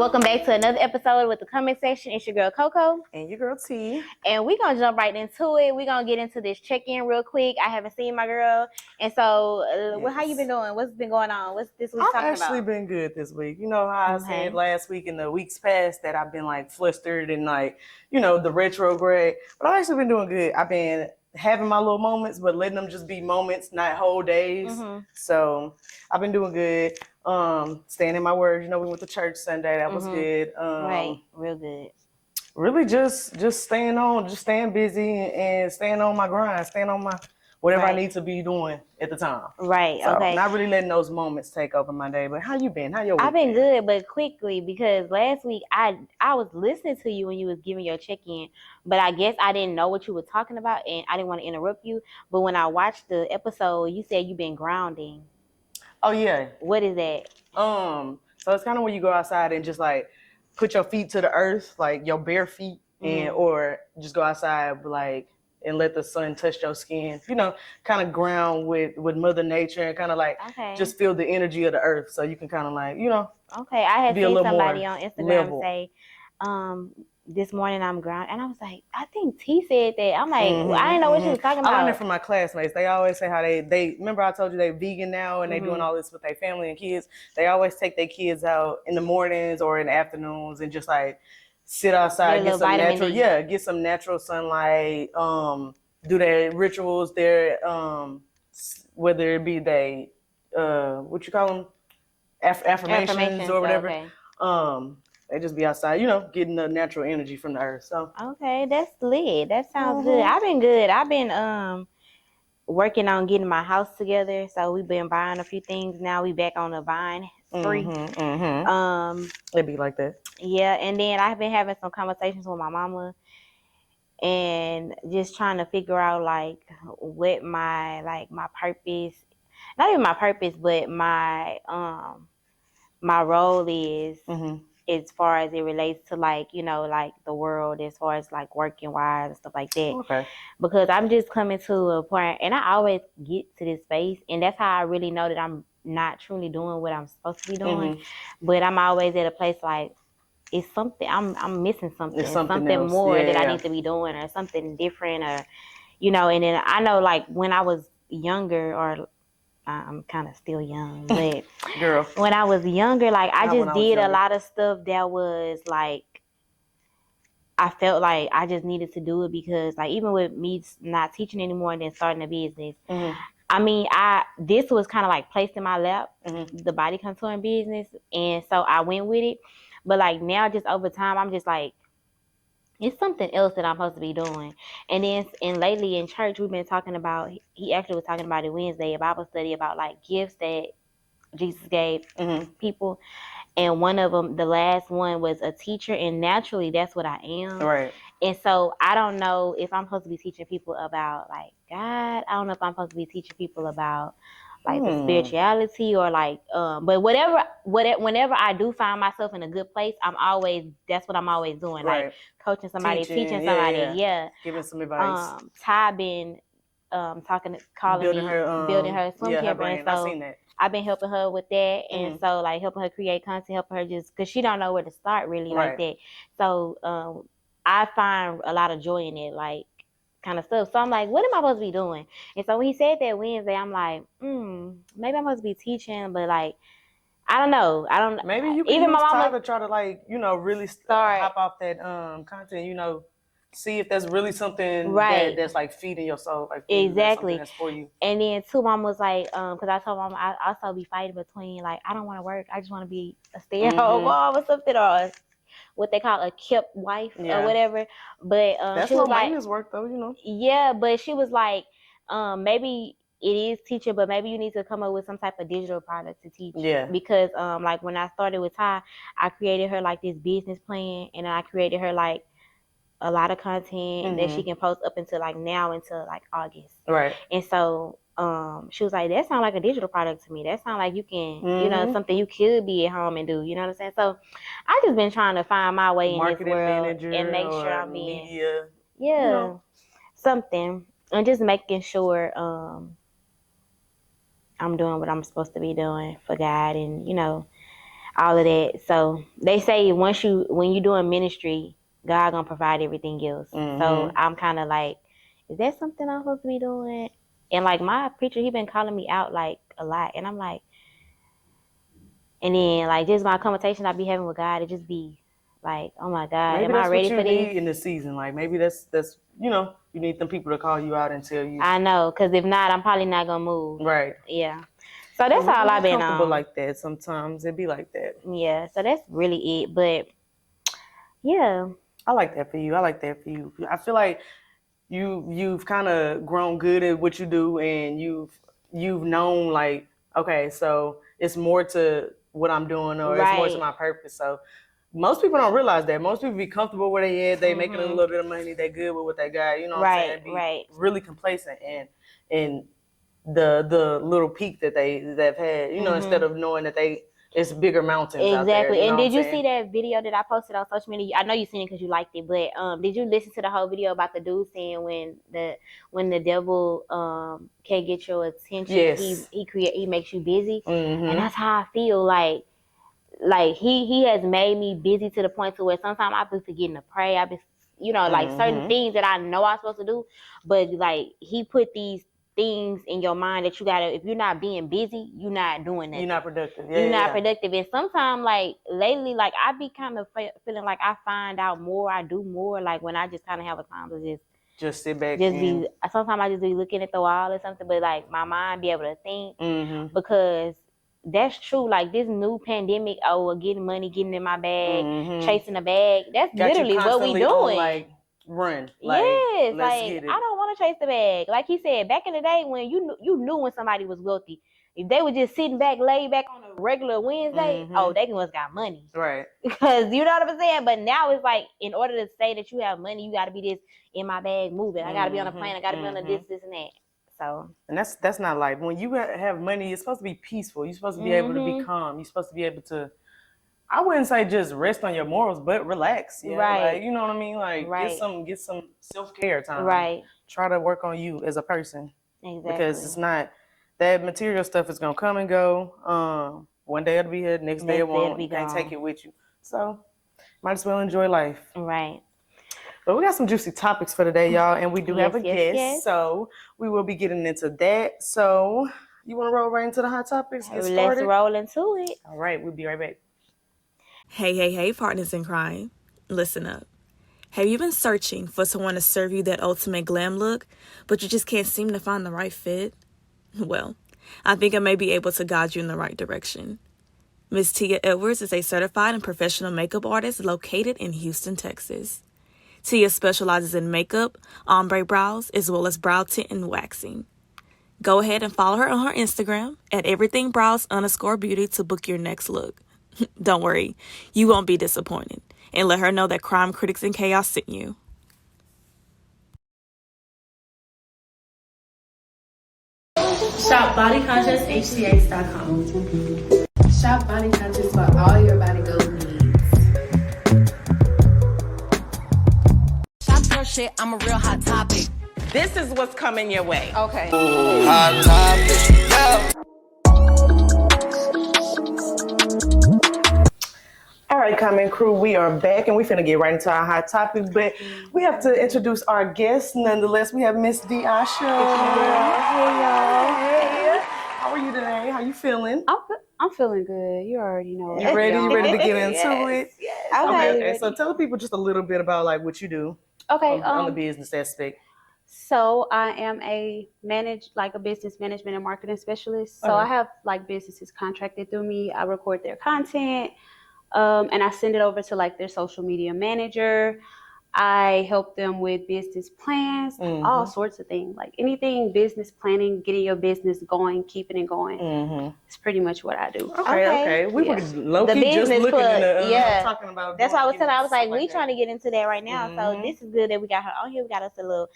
welcome back to another episode with the comment section. It's your girl Coco. And your girl T. And we're going to jump right into it. We're going to get into this check-in real quick. I haven't seen my girl. And so, Yes. how you been doing? What's been going on? What's this week talking about? I've actually been good this week. You know how I said last week and the weeks past that I've been like flustered and like, you know, the retrograde. But I've actually been doing good. I've been having my little moments, but letting them just be moments, not whole days. So I've been doing good. Staying in my word. You know, we went to church Sunday. That was good. Right, real good. Really just staying on, just staying busy and staying on my grind, staying on my whatever I need to be doing at the time. Right, so, okay. Not really letting those moments take over my day. But how you been? How your week I've been good, but quickly, because last week I was listening to you when you was giving your check-in, but I guess I didn't know what you were talking about and I didn't want to interrupt you. But when I watched the episode, you said you've been grounding. Oh yeah. What is that? So it's kind of when you go outside and just like put your feet to the earth, like your bare feet, and or just go outside like and let the sun touch your skin. You know, kind of ground with Mother Nature and kind of like just feel the energy of the earth, so you can kind of like, you know. Okay, I had seen somebody on Instagram say, this morning I'm grounded, and I was like, I think T said that. I'm like, I didn't know what she was talking about. I learned it from my classmates. They always say how they remember I told you they vegan now and they doing all this with their family and kids. They always take their kids out in the mornings or in the afternoons and just like sit outside, get some natural, get some natural sunlight, do their rituals, their whether it be they what you call them, affirmations or whatever. They just be outside, you know, getting the natural energy from the earth. So okay, that's lit. That sounds good. I've been good. I've been working on getting my house together. So we've been buying a few things. Now we back on the vine spree. It'd be like that. Yeah, and then I've been having some conversations with my mama and just trying to figure out like what my purpose, not even my purpose, but my role is. As far as it relates to like, you know, like the world, as far as like working wise and stuff like that. Okay. Because I'm just coming to a point, and I always get to this space, and that's how I really know that I'm not truly doing what I'm supposed to be doing. But I'm always at a place like it's something I'm missing something. It's something more that I need to be doing, or something different, or you know. And then I know like when I was younger, or I'm kind of still young, but girl, when I was younger, like I just did a lot of stuff that was like, I felt like I just needed to do it because like, even with me not teaching anymore and then starting a business, I mean, this was kind of like placed in my lap, the body contouring business. And so I went with it. But like now, just over time, I'm just like, it's something else that I'm supposed to be doing. And then lately in church, we've been talking about, he actually was talking about it Wednesday, a Bible study about like gifts that Jesus gave people. And one of them, the last one, was a teacher. And naturally, that's what I am. Right. And so I don't know if I'm supposed to be teaching people about like God. I don't know if I'm supposed to be teaching people about like the spirituality or like, but whenever I do find myself in a good place, that's what I'm always doing. Right. Like coaching somebody, teaching somebody. Giving some advice. Ty been building her swim camp, and so I seen that. I've been helping her with that, and so like helping her create content, helping her just because she don't know where to start really like that. So I find a lot of joy in it, like kind of stuff. So I'm like, what am I supposed to be doing? And so when he said that Wednesday, I'm like, maybe I'm supposed to be teaching, but like, I don't know. Maybe you can even my mama to try to like, you know, really hop off that content, you know. See if that's really something that's like feeding your soul, like exactly that's for you. And then too, mom was like, because I told mom I also be fighting between like I don't want to work, I just want to be a stay-at-home mom or something, or what they call a kept wife or whatever. But that's she was like, maintenance work though, you know. Yeah, but she was like, maybe it is teaching, but maybe you need to come up with some type of digital product to teach. Yeah. Because like when I started with Ty, I created her like this business plan, and then I created her like a lot of content that she can post up until like now until like August. Right. And so she was like, that sounds like a digital product to me. That sounds like you can, you know, something you could be at home and do, you know what I'm saying? So I just been trying to find my way in this world and make sure I'm being media, you know, something, and just making sure I'm doing what I'm supposed to be doing for God. And, you know, all of that. So they say when you doing ministry, God gonna provide everything else. So I'm kind of like, is that something I'm supposed to be doing? And like my preacher, he been calling me out like a lot, and I'm like, and then like just my conversation I be having with God, it just be like, oh my God, maybe am I that's ready what you for need this? in this season. Like maybe that's you need them people to call you out and tell you. I know, cause if not, I'm probably not gonna move. Right. Yeah. So that's all I've been comfortable on. like that. Sometimes it be like that. Yeah. So that's really it. But yeah, I like that for you. I feel like you've kind of grown good at what you do, and you've known like, okay, so it's more to what I'm doing, or it's more to my purpose. So most people don't realize that. Most people be comfortable where they at. They making a little bit of money. They good with what they got. You know what I'm saying? Be really complacent and the little peak that they've had. Instead of knowing that it's bigger mountains out there. Exactly. And did you see that video that I posted on social media? I know you seen it because you liked it, but did you listen to the whole video about the dude saying when the devil can't get your attention, yes, he makes you busy, and that's how I feel like he has made me busy to the point to where sometimes I be forgetting to pray. I be like certain things that I know I'm supposed to do, but like he put these things in your mind that you gotta, if you're not being busy, you're not doing nothing. You're not productive. You're not productive. And sometimes like lately, like I be kind of feeling like I find out more, I do more, like when I just kind of have a time to just sit back. Sometimes I just be looking at the wall or something, but like my mind be able to think because that's true. Like this new pandemic, getting money, getting in my bag, chasing a bag. That's literally what we doing. Like, run. Yes, like I don't want to chase the bag. Like he said, back in the day when you knew when somebody was wealthy. If they were just sitting back, laid back on a regular Wednesday, they must got money. Right. Because you know what I'm saying? But now it's like, in order to say that you have money, you got to be this in my bag moving. I got to be on a plane. I got to be on a this, and that. So. And that's not life. When you have money, it's supposed to be peaceful. You're supposed to be able to be calm. You're supposed to be able to, I wouldn't say just rest on your morals, but relax. Yeah? Right. Like, you know what I mean? Like get some self-care time. Right. Try to work on you as a person. Exactly. Because it's not, that material stuff is gonna come and go. One day it'll be here, next day it won't. You can't take it with you. So might as well enjoy life. Right. But we got some juicy topics for today, y'all, and we do have a guest, so we will be getting into that. So you want to roll right into the hot topics? Get started? Let's roll into it. All right, we'll be right back. Hey, partners in crime. Listen up. Have you been searching for someone to serve you that ultimate glam look, but you just can't seem to find the right fit? Well, I think I may be able to guide you in the right direction. Miss Tia Edwards is a certified and professional makeup artist located in Houston, Texas. Tia specializes in makeup, ombre brows, as well as brow tint and waxing. Go ahead and follow her on her Instagram at everythingbrows_beauty to book your next look. Don't worry, you won't be disappointed. And let her know that Crime Critics and Chaos sent you. Shop BodyConsciousHCX.com. Shop Body Conscious for all your body goals needs. Shop your shit, I'm a real hot topic. This is what's coming your way. Okay. Hot topic, yeah. All right, comment crew, we are back and we finna get right into our hot topic, but we have to introduce our guest. Nonetheless, we have Miss Deasha. Hey y'all. Hey. How are you today? How you feeling? I'm feeling good. You already know. You ready? You ready to get into it? Yes. Okay. So tell the people just a little bit about like what you do. Okay. On the business aspect. So I am a business management and marketing specialist. So I have like businesses contracted through me. I record their content. And I send it over to like their social media manager. I help them with business plans, all sorts of things, like anything business planning, getting your business going, keeping it going. It's pretty much what I do. Okay. We were low-key just looking into talking about. That's why I was telling. I was like, we trying to get into that right now. So this is good that we got her on here. We got us a little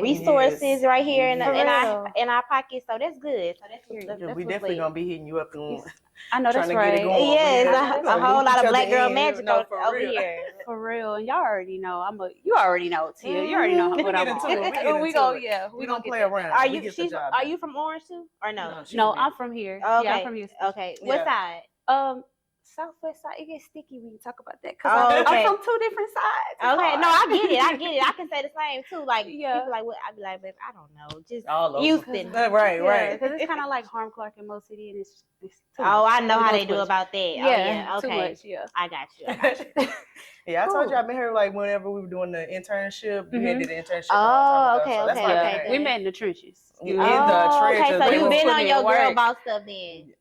resources right here in our pockets. So that's good. So that's we definitely gonna be hitting you up and. I know that's right. Yes, a whole lot of black girl magic over here. For real. And y'all already know you already know Tia. You already know what I'm on. We gonna play around. Are you from Orange too? Or no? No, I'm from here. Okay. Yeah, I'm from Houston. Okay. What side? Southwest side, it gets sticky when you talk about that because Oh, okay. I'm from two different sides. It's Okay, hard. no, I get it. I can say the same too. Like Yeah. people like, what? I'd be like, babe, I don't know, just All over. Houston. Right. Because it's kind of like Harm Clark in Mo City, and it's too Oh, much. I know It's how too they do much. about that. Yeah, Oh, yeah. Okay. too much. Yeah. I got you. Yeah, I told you Cool. I met her like whenever we were doing the internship. We had did the internship. Oh, a long time okay, ago, so that's okay, how I okay, met her. We met in the trenches. In Oh, the okay, trenches. so We you've was been on putting your in girl work. boss stuff then.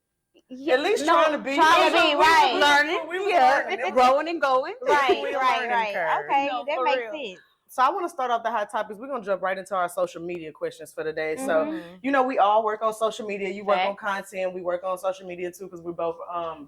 At least No, trying to be. trying to be, right. Learning. We was Yeah. learning. Growing and going. Right, We right, learning right. curve. Okay, No, that for makes real. sense. So I want to start off the hot topics. We're gonna jump right into our social media questions for the day. So Mhm. we all work on social media. You work on Facts. content. We work on social media too because we're both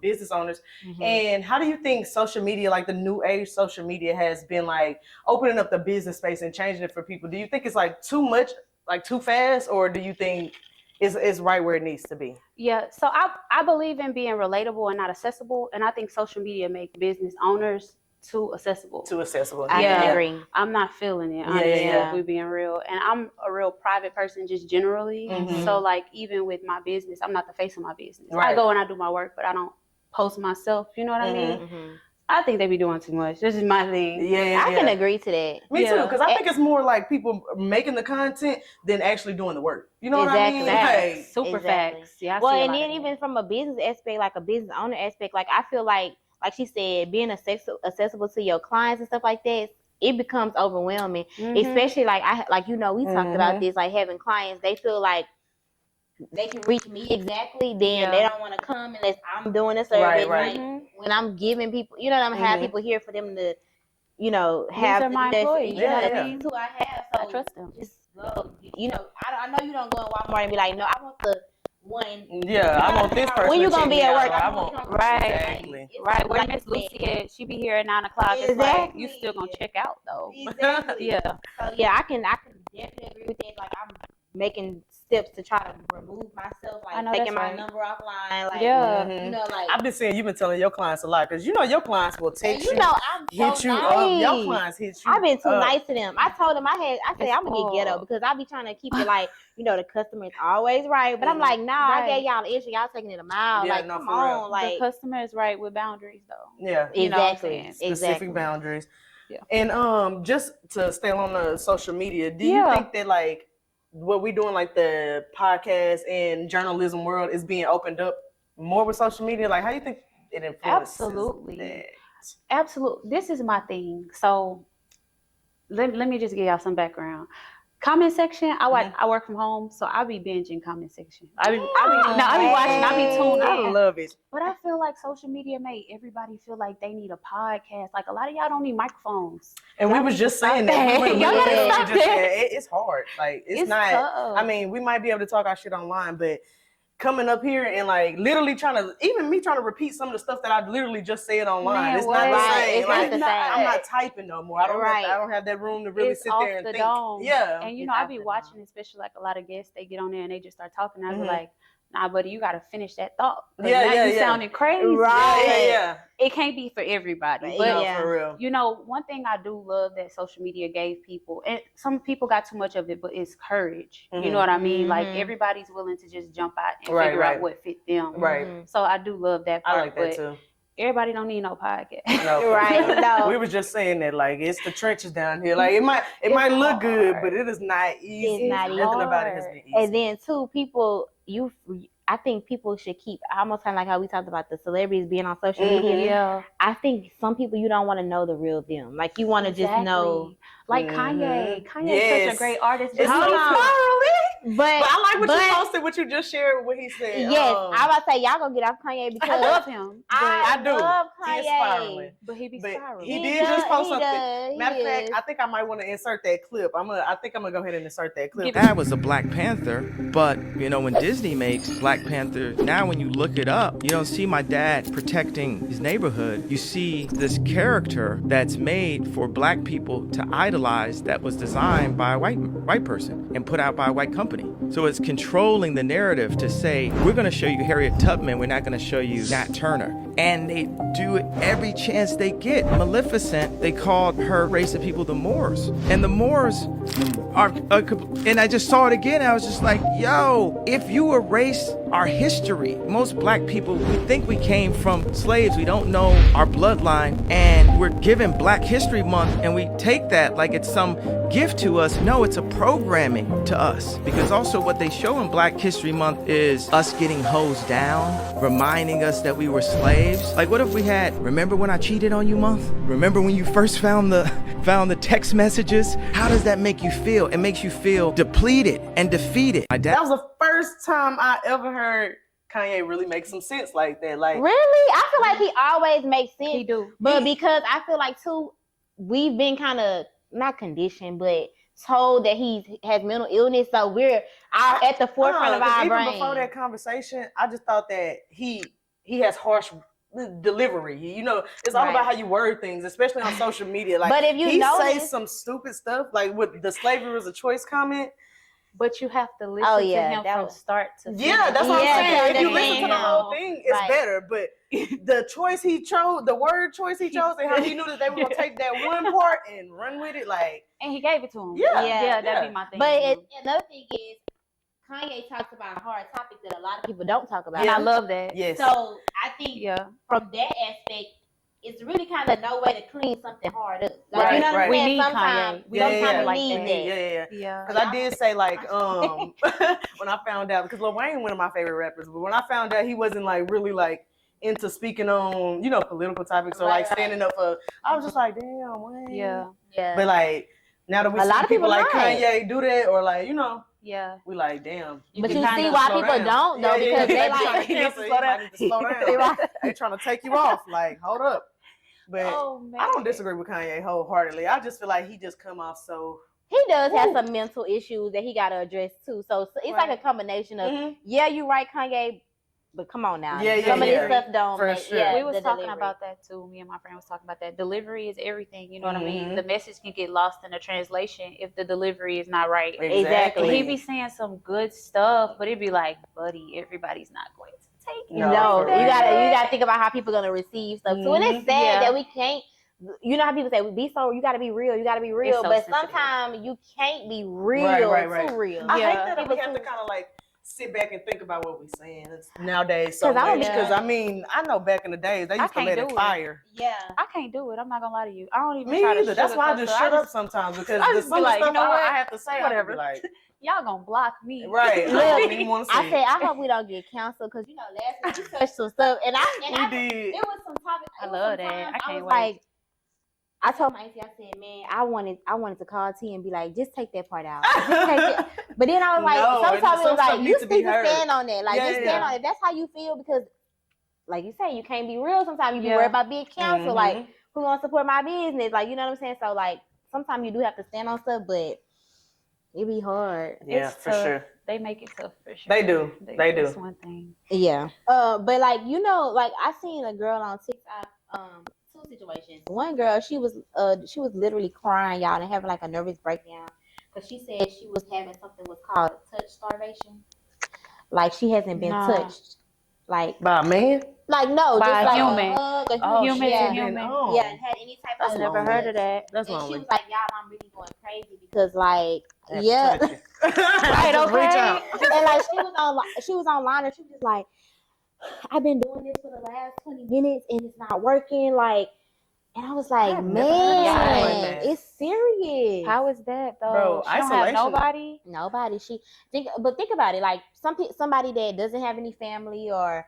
business owners. Mhm. And how do you think social media, like the new age social media, has been like opening up the business space and changing it for people? Do you think it's like too much, like too fast, or do you think it's right where it needs to be? Yeah, so I believe in being relatable and not accessible, and I think social media make business owners too accessible. Too accessible. I Yeah. can agree. I'm not feeling it, honestly, if we're being real. And I'm a real private person just generally. Mhm. So like even with my business, I'm not the face of my business. I Right. go and I do my work, but I don't post myself, you know what I mean? Mhm. I think they be doing too much. This is my thing. Yeah. I can agree to that. Me too, Yeah. because I think it's more like people making the content than actually doing the work. You know Exactly. what I mean? Facts. Like, Super Exactly. facts. Yeah, I Well, see a and lot then of even from a business aspect, like a business owner aspect, like I feel like she said, being accessible to your clients and stuff like that, it becomes overwhelming. that. Especially like we talked about this, like having clients, they feel like they can reach me exactly, then they don't want to come unless I'm doing a service. Right. Like when I'm giving people, I'm have people here for them to, have. These are my employees. Yeah, Yeah. these who I have. So I trust them. just go. I know you don't go in Walmart and be like, no, I want the one. yeah, I want this person. When you to gonna check be me at out, work? or I I want. want Right. Exactly. Right, where like Miss that. Lucy at? She be here at 9 o'clock. It's like you still gonna check out though. Exactly. Yeah. So yeah, I can definitely agree with that. Like I'm making steps to try to remove myself, I know like taking that's my right. number offline. Like Yeah. like I've been saying you've been telling your clients a lot because your clients will and text you, I'm hit so you nice. up. Your clients hit you. I've been too up. nice to them. I told them I said I'm gonna get ghetto all. because I be trying to keep it like, the customer is always right. But I'm like, nah, I Right. gave y'all the issue, y'all taking it a mile. Yeah, like, no, come for real. on, like The customer is right with boundaries though. Yeah. You know what I'm exactly, saying? Specific exactly. boundaries. Yeah. And just to stay on the social media, do you Yeah. think that like what we doing, like the podcast and journalism world, is being opened up more with social media? Like, how do you think it influences Absolutely. that? Absolutely. This is my thing. So let me just give y'all some background. Comment section, I work from home, so I be binging comment section. I be watching, I be tuned I in. love it. But I feel like social media made everybody feel like they need a podcast. Like a lot of y'all don't need microphones. And we was just saying that. Y'all gotta stop that. It's hard. Like it's not. tough. I mean, we might be able to talk our shit online, but coming up here and like literally trying to repeat some of the stuff that I literally just said online. Man, it's what? not the Right, same. it's Like, not the same. I'm not typing no more. I don't have that room to really It's sit off there and the think. dome. Yeah. And It's I off be the watching, dome. especially like a lot of guests, they get on there and they just start talking. I be Mhm. like, nah, buddy, you gotta finish that thought. 'Cause Yeah, now yeah, you yeah. sounding crazy. Right. Yeah. It can't be for everybody. But No, Yeah. for real. one thing I do love that social media gave people, and some people got too much of it, but it's courage. You know what I mean? Like Mhm. everybody's willing to just jump out and Right, figure right. out what fit them. Right. Mhm. So I do love that part. I like that but too. everybody don't need no podcast. No, for Right. real. No. We were just saying that, like, it's the trenches down here. Like, it might look good, but it is not easy. It's not Nothing about it has hard. been easy. And then too, I think people should keep almost kind of like how we talked about the celebrities being on social media. Yeah. I think some people you don't want to know the real them. Like you want to just know. Like Kanye. Kanye's such Yes. a great artist. It's but so hold on. But But I like what you but- posted, what you just shared, what he said. Yes, I'm about to say y'all gonna get off Kanye because I love him. I do. love He is Kanye. spiraling. But he be But spiraling. he He did does- just post he something. does, Matter of he fact, is. I think I might want to insert that clip. I think I'm gonna go ahead and insert that clip. Dad was a Black Panther, but when Disney makes Black Panther, now when you look it up, you don't see my dad protecting his neighborhood. You see this character that's made for Black people to idolize, that was designed by a white person and put out by a white company. So it's controlling the narrative to say, we're going to show you Harriet Tubman, we're not going to show you Nat Turner. and they do it every chance they get. Maleficent, they called her race of people the Moors. And the Moors are, and I just saw it again. I was just like, yo, if you erase our history, most black people, we think we came from slaves. We don't know our bloodline, and we're given Black History Month, and we take that like it's some gift to us. No, it's a programming to us, because also what they show in Black History Month is us getting hosed down, reminding us that we were slaves. Like, what if we had, remember when I cheated on you month? Remember when you first found the text messages? How does that make you feel? It makes you feel depleted and defeated. My dad. That was the first time I ever heard Kanye really make some sense like that. Like, really, I feel like he always makes sense. He do. But because I feel like too, we've been kind of not conditioned, but told that he has mental illness, so we're at the forefront of our brain. Even before that conversation, I just thought that he has harsh delivery. You know, it's all about how you word things, especially on social media. Like, but if you say some stupid stuff, like with the slavery was a choice comment. But you have to listen to him from start to finish. Yeah, that's what I'm saying. If you listen to the whole thing, it's better. But the choice he chose, the word choice he chose, and how he knew that they were going to take that one part and run with it, like. And he gave it to him. Yeah, that'd be my thing. But another thing is, Kanye talks about a hard topic that a lot of people don't talk about. And I love that. Yes. So I think from that aspect, it's really kind of no way to clean something hard up. Like, you know what I'm saying? We need sometimes Kanye. we need that. Yeah. Because I did say, like, when I found out, because Lil Wayne one of my favorite rappers, but when I found out he wasn't like really like into speaking on, you know, political topics or like standing up for, I was just like, damn, Wayne. Yeah. But like, now that we see people like Kanye do that, or like, you know, we like, damn. But you see why people don't though, because they like they trying to take you off. Like, hold up. But I don't disagree with Kanye wholeheartedly. I just feel like he just come off so. He does have some mental issues that he got to address too. So it's like a combination of, you're right, Kanye, but come on now. Some of this stuff don't for make, sure. We was talking about that too. Me and my friend was talking about that. Delivery is everything. You know what I mean? The message can get lost in the translation if the delivery is not right. Exactly. He be saying some good stuff, but it'd be like, buddy, everybody's not going to take it. No, you gotta think about how people are gonna receive stuff. So when it's sad that we can't, you know how people say, you gotta be real, So but sometimes you can't be real too real. I hate that we have to kind of like sit back and think about what we're saying nowadays so much. Because I mean, I know back in the days they used to let it fire. Yeah, I can't do it. I'm not gonna lie to you. I don't even. Me try either. to That's why I just shut up sometimes, because the some like, stuff you know what? I have to say, Whatever. I be like, y'all gonna block me, right? I don't even want to I say I hope we don't get canceled, because you know last week we touched some stuff, and I did. It was some topics. I love that. I can't wait. Like, I told my auntie, I said, man, I wanted to call T and be like, just take that part out. Just take it. But then I was like, sometimes it was like, you need to stand on that. Like, just stand on it. That's how you feel, because, like you say, you can't be real. Sometimes you be worried about being canceled. Like, who gonna support my business? Like, you know what I'm saying? So, like, sometimes you do have to stand on stuff, but it be hard. Yeah, it's for tough. sure. They make it tough for sure. They do. They do. That's one thing. Yeah. But like, you know, like I seen a girl on TikTok, two situations. One girl, she was literally crying, y'all, and having like a nervous breakdown, because she said she was having something was called touch starvation. Like, she hasn't been touched. Like, by a man? Like, no, by just a like human. human to human. Yeah, and had any type of. I've never heard of that. That's and lonely. she was like, y'all, I'm really going crazy, because like, yeah. Right, okay. And like, she was online, and she was just like, I've been doing this for the last 20 minutes and it's not working. Like, and I was like, man, it's serious. How is that though? Bro, she don't have nobody. Nobody. Think about it. Like, somebody that doesn't have any family, or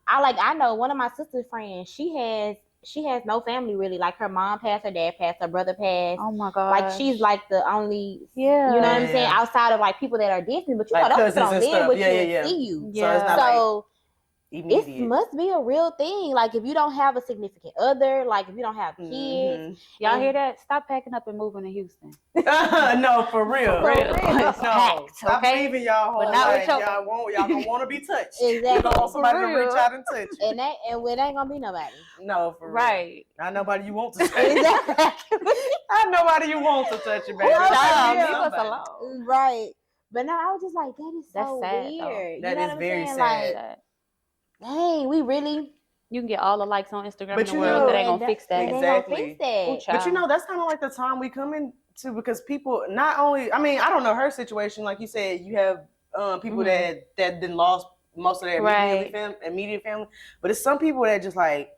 I know one of my sister's friends. She has no family really. Like, her mom passed, her dad passed, her brother passed. Oh my god. Like, she's like the only. Yeah. You know what I'm saying? Outside of like people that are distant, but you like know those people don't live with you and see you. Yeah. So it's not it must be a real thing. Like, if you don't have a significant other, like if you don't have kids, y'all hear that? Stop packing up and moving to Houston. No, for real. It's packed, stop leaving y'all whole life. Y'all don't want to be touched. Exactly. You don't want somebody to reach out and touch you. And it ain't gonna be nobody. No, for real. Right. Not nobody you want to touch. Exactly. Not nobody you want to touch you, baby. Leave us alone. Right. But no, I was just like, that is so sad, weird. though. You that know is what very I'm saying? sad. Like, dang, we really You can get all the likes on Instagram But in the you world. know- That ain't gonna fix that. They ain't Exactly. gonna fix that. Ooh, child. But you know, that's kind of like the time we come into, because people not only, I mean, I don't know her situation. Like you said, you have people that then lost most of their immediate family. But it's some people that just like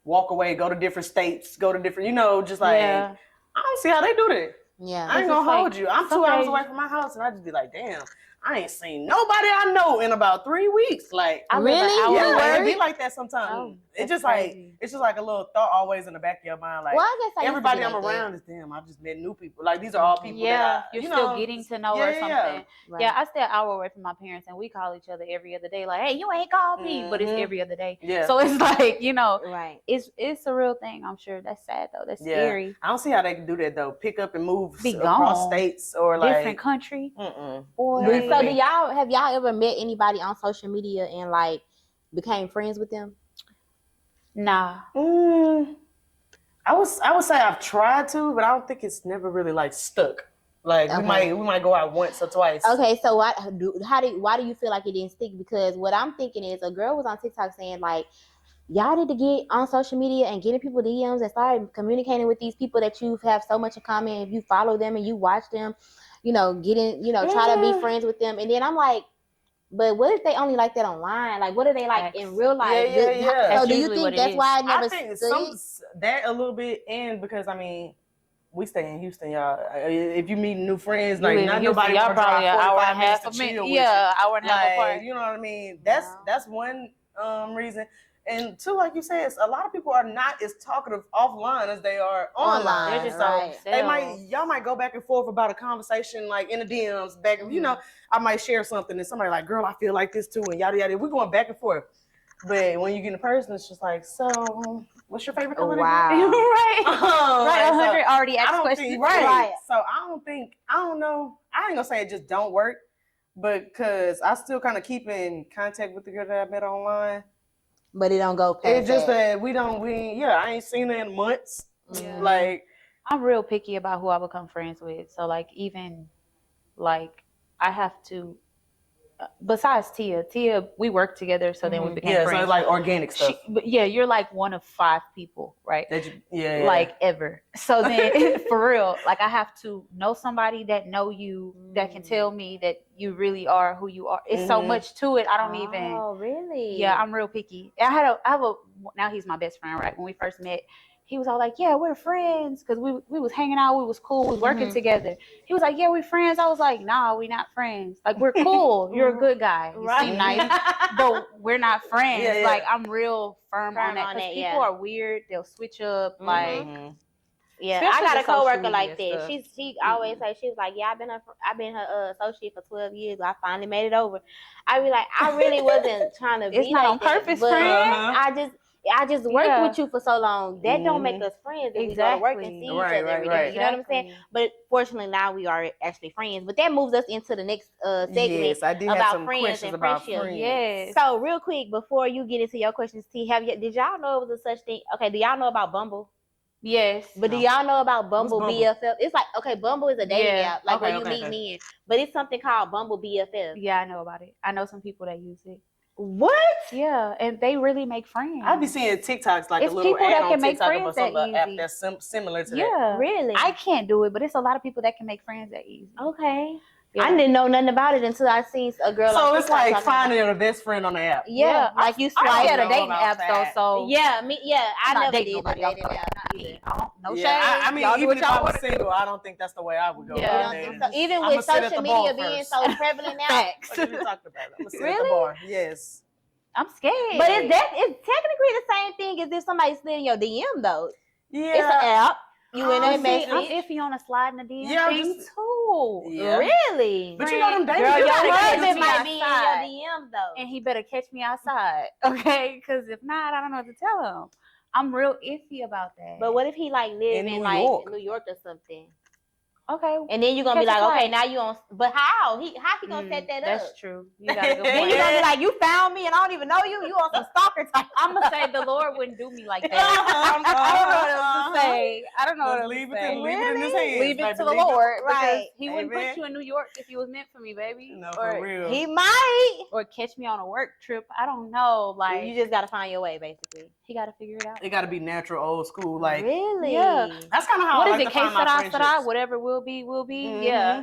walk away, go to different states, go to different, you know, just like, I don't see how they do that. Yeah. I ain't gonna hold you. I'm 2 hours away from my house, and I just be like, damn, I ain't seen nobody I know in about 3 weeks. Like, Really? Yeah, it be like that sometimes. Oh, it's just crazy. like a little thought always in the back of your mind. Like, Well, I guess I used to everybody be I'm like that. around is damn. I just met new people. Like, these are all people. that I, you're you still know, getting to know or something. Right. Yeah, I stay an hour away from my parents, and we call each other every other day. Like, hey, you ain't called me, but it's every other day. Yeah. So it's like, you know, Right. it's a real thing. I'm sure that's sad though. That's scary. I don't see how they can do that though. Pick up and move Be across gone. states or like Different country. Boy. So have y'all ever met anybody on social media and like became friends with them? Nah. I would say I've tried to, but I don't think it's never really like stuck. Like we might go out once or twice. Okay, so why do you feel like it didn't stick? Because what I'm thinking is a girl was on TikTok saying like, y'all need to get on social media and get in people DMs and start communicating with these people that you have so much in common. If you follow them and you watch them, you know, try to be friends with them. And then I'm like, but what if they only like that online? Like, what are they like in real life? Yeah. So do you think that's why I never I think that a little bit, and because I mean, we stay in Houston, y'all. If you meet new friends, like not nobody, y'all probably an hour and a half to chill with hour and a half apart. You know what I mean? That's one reason. And two, like you said, a lot of people are not as talkative offline as they are online. They're just y'all might go back and forth about a conversation like in the DMs back. You know, I might share something and somebody like, girl, I feel like this too, and yada yada. We're going back and forth. But when you get in person, it's just like, so what's your favorite color? Wow. Right. Right. 100 already asked questions. Right. So I don't know. I ain't gonna say it just don't work, but because I still kind of keep in contact with the girl that I met online. But it don't go past it's just that I ain't seen her in months. Yeah. Like, I'm real picky about who I become friends with. So like even like I have to besides Tia, we worked together, so then we became friends. So it's like organic stuff. You're like one of 5 people, right? Like ever. So then, for real, like I have to know somebody that know you, that can tell me that you really are who you are. It's so much to it. I don't even. Oh, really? Yeah, I'm real picky. I have a. Now he's my best friend, right? When we first met, he was all like, yeah, we're friends, because we was hanging out, we was cool, we was working together. He was like, yeah, we're friends. I was like, nah, we not friends. Like, we're cool. You're a good guy. You seem nice, but we're not friends. Yeah. Like, I'm real firm on that, because people are weird. They'll switch up. Like, yeah, especially I got a the social coworker like media that. stuff. She always say, she was like, yeah, I've been her associate for 12 years. I finally made it over. I be like, I really wasn't trying to be it's not like on that, purpose, but friend. I just worked with you for so long. That don't make us friends if we go to work and see each other every day. You know what I'm saying? But fortunately, now we are actually friends. But that moves us into the next segment yes, I did about have some friends questions and about friendship. friends. Yes. So real quick, before you get into your questions, T, did y'all know it was a such thing? Okay, do y'all know about Bumble? Yes. But do y'all know about Bumble Bumble? BFF? It's like, okay, Bumble is a dating app, like where you meet okay. men. But it's something called Bumble BFF. Yeah, I know about it. I know some people that use it. What? Yeah, and they really make friends. I be seeing TikToks like It's a little people ad that on can make TikTok friends about some that app easy. that's similar to that. Yeah. Really? I can't do it, but it's a lot of people that can make friends that easy. Okay. Yeah. I didn't know nothing about it until I seen a girl. So on it's TikTok like talking finding about a best friend on the app. Yeah, like you I swipe. had a know dating about apps though, that. so I I'm not never dating did nobody the else. dating app. Not me. No shade. Yeah, I mean, Y'all do even what if y'all I was want. single, I don't think that's the way I would go. Yeah. about So even I'ma with sit at social the bar media being first. so prevalent now, Facts. What are you talking about? I'm gonna sit at the Really? bar. Yes. I'm scared. but it's technically the same thing as if somebody slid in your DM though. Yeah. It's an app. You in a I'm message. iffy on a slide in the DM Yeah, thing just- too. Yeah. Really? But you know them dating Girl, apps, your they gotta husband catch might you be in outside. your DMs though. And he better catch me outside, okay? Because if not, I don't know what to tell him. I'm real iffy about that. But what if he like live In in New like York. New York or something? Okay. And then you're gonna be Catch a like, okay, flight. now you on. But how he gonna set that up? That's true. You got a good Then point. you're gonna be like, you found me and I don't even know you. You on some stalker type. I'm gonna say the Lord wouldn't do me like that. I don't know what else to say. I don't know what else leave to it say. leave it in his hands. Leave it baby. to the Leave it- Lord, because Right. He wouldn't Amen. put you in New York if He was meant for me, baby. No, or for real. He might. or catch me on a work trip. I don't know. Like You just gotta find your way, basically. He got to figure it out. It got to be natural, old school. Like Really? Yeah. that's kind of how What I is like it? to Case find my that friendships. whatever will be, will be. Mhm. Yeah.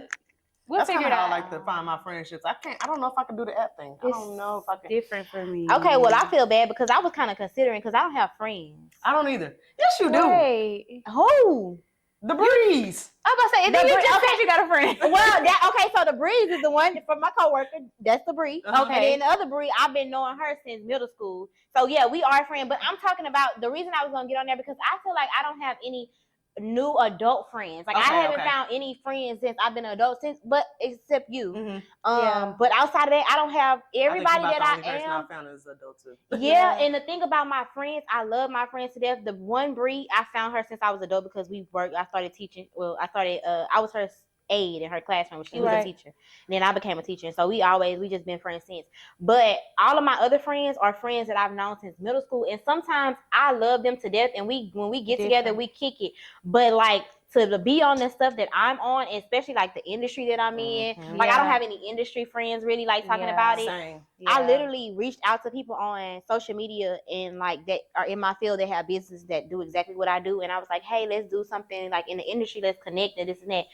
We'll That's kind figure of it how out. I like to find my friendships. I don't know if I can do the app thing. I don't know if I can. Different for me. Okay, well I feel bad because I was kind of considering because I don't have friends. I don't either. Yes, you do. Wait. Who? The breeze. I was about to say, and then you just said you got a friend. Well, okay, so the breeze is the one from my coworker. That's the breeze. Uh-huh. And then the other breeze, I've been knowing her since middle school. So yeah, we are friends. But I'm talking about the reason I was gonna get on there because I feel like I don't have any new adult friends. Like I haven't found any friends since I've been an adult but except you. Mm-hmm. But outside of that, I don't have everybody that I am. I found is adult too. Yeah, and the thing about my friends, I love my friends to death. The one Bree, I found her since I was adult because we worked. I started teaching. Well, I was her aide in her classroom. She was a teacher. And then I became a teacher. And so we just been friends since. But all of my other friends are friends that I've known since middle school. And sometimes I love them to death. And when we get together, we kick it. But like to be on the stuff that I'm on, especially like the industry that I'm in. Like I don't have any industry friends really like talking about it. Same. I literally reached out to people on social media and like that are in my field that have businesses that do exactly what I do. And I was like, hey, let's do something like in the industry, let's connect and this and that.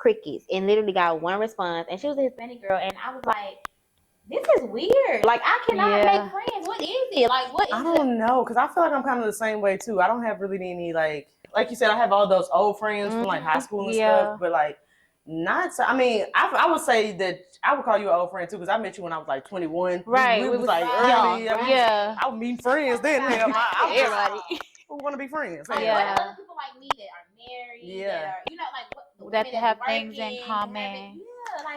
Crickets, and literally got one response, and she was a Hispanic girl, and I was like, this is weird. Like I cannot make friends. What is it? Like what is I don't know, because I feel like I'm kind of the same way too. I don't have really any like you said, I have all those old friends from like high school and stuff, but like not so, I mean, I would say that I would call you an old friend too, because I met you when I was like 21. Right. We was like young. early. I was meeting friends then. everybody. We want to be friends. But other people like me that are married, that are, you know, like that have things in common.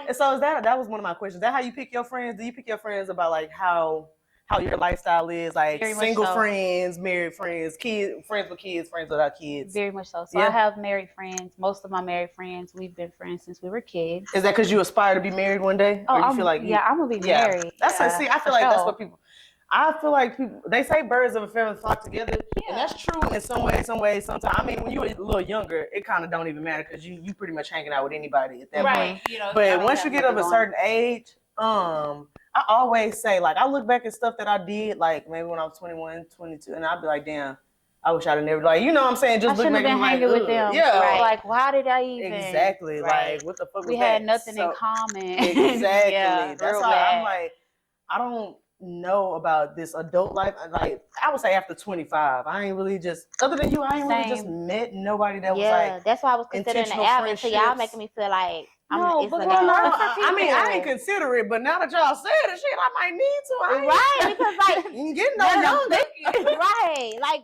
And so that was one of my questions. Is that how you pick your friends? Do you pick your friends about like how your lifestyle is, like Very much single so. friends, married friends, friends with kids, friends without kids? Very much so. So I have married friends. Most of my married friends, we've been friends since we were kids. Is that because you aspire to be married one day? Oh, or you feel like I'm gonna be married. I feel like that's what people. I feel like people, they say birds of a feather flock together, and that's true in some ways, sometimes. I mean, when you were a little younger, it kind of don't even matter because you pretty much hanging out with anybody at that point. You know, but once you get of a certain age, I always say, like, I look back at stuff that I did, like maybe when I was 21, 22, and I'd be like, damn, I wish I'd have never, like, you know what I'm saying? Just look back been and hanging with them. Yeah. Right. Like, why did I even? Exactly. Right. Like, what the fuck We was had that? nothing in common. Exactly. Yeah, That's why I'm like, I don't know about this adult life. Like, I would say after 25, I ain't really just, other than you, I ain't really just met nobody that was like, that's why I was considering the app until y'all making me feel like I ain't consider it, but now that y'all said it, shit, I might need to. Right, because like you getting no younger. Right, like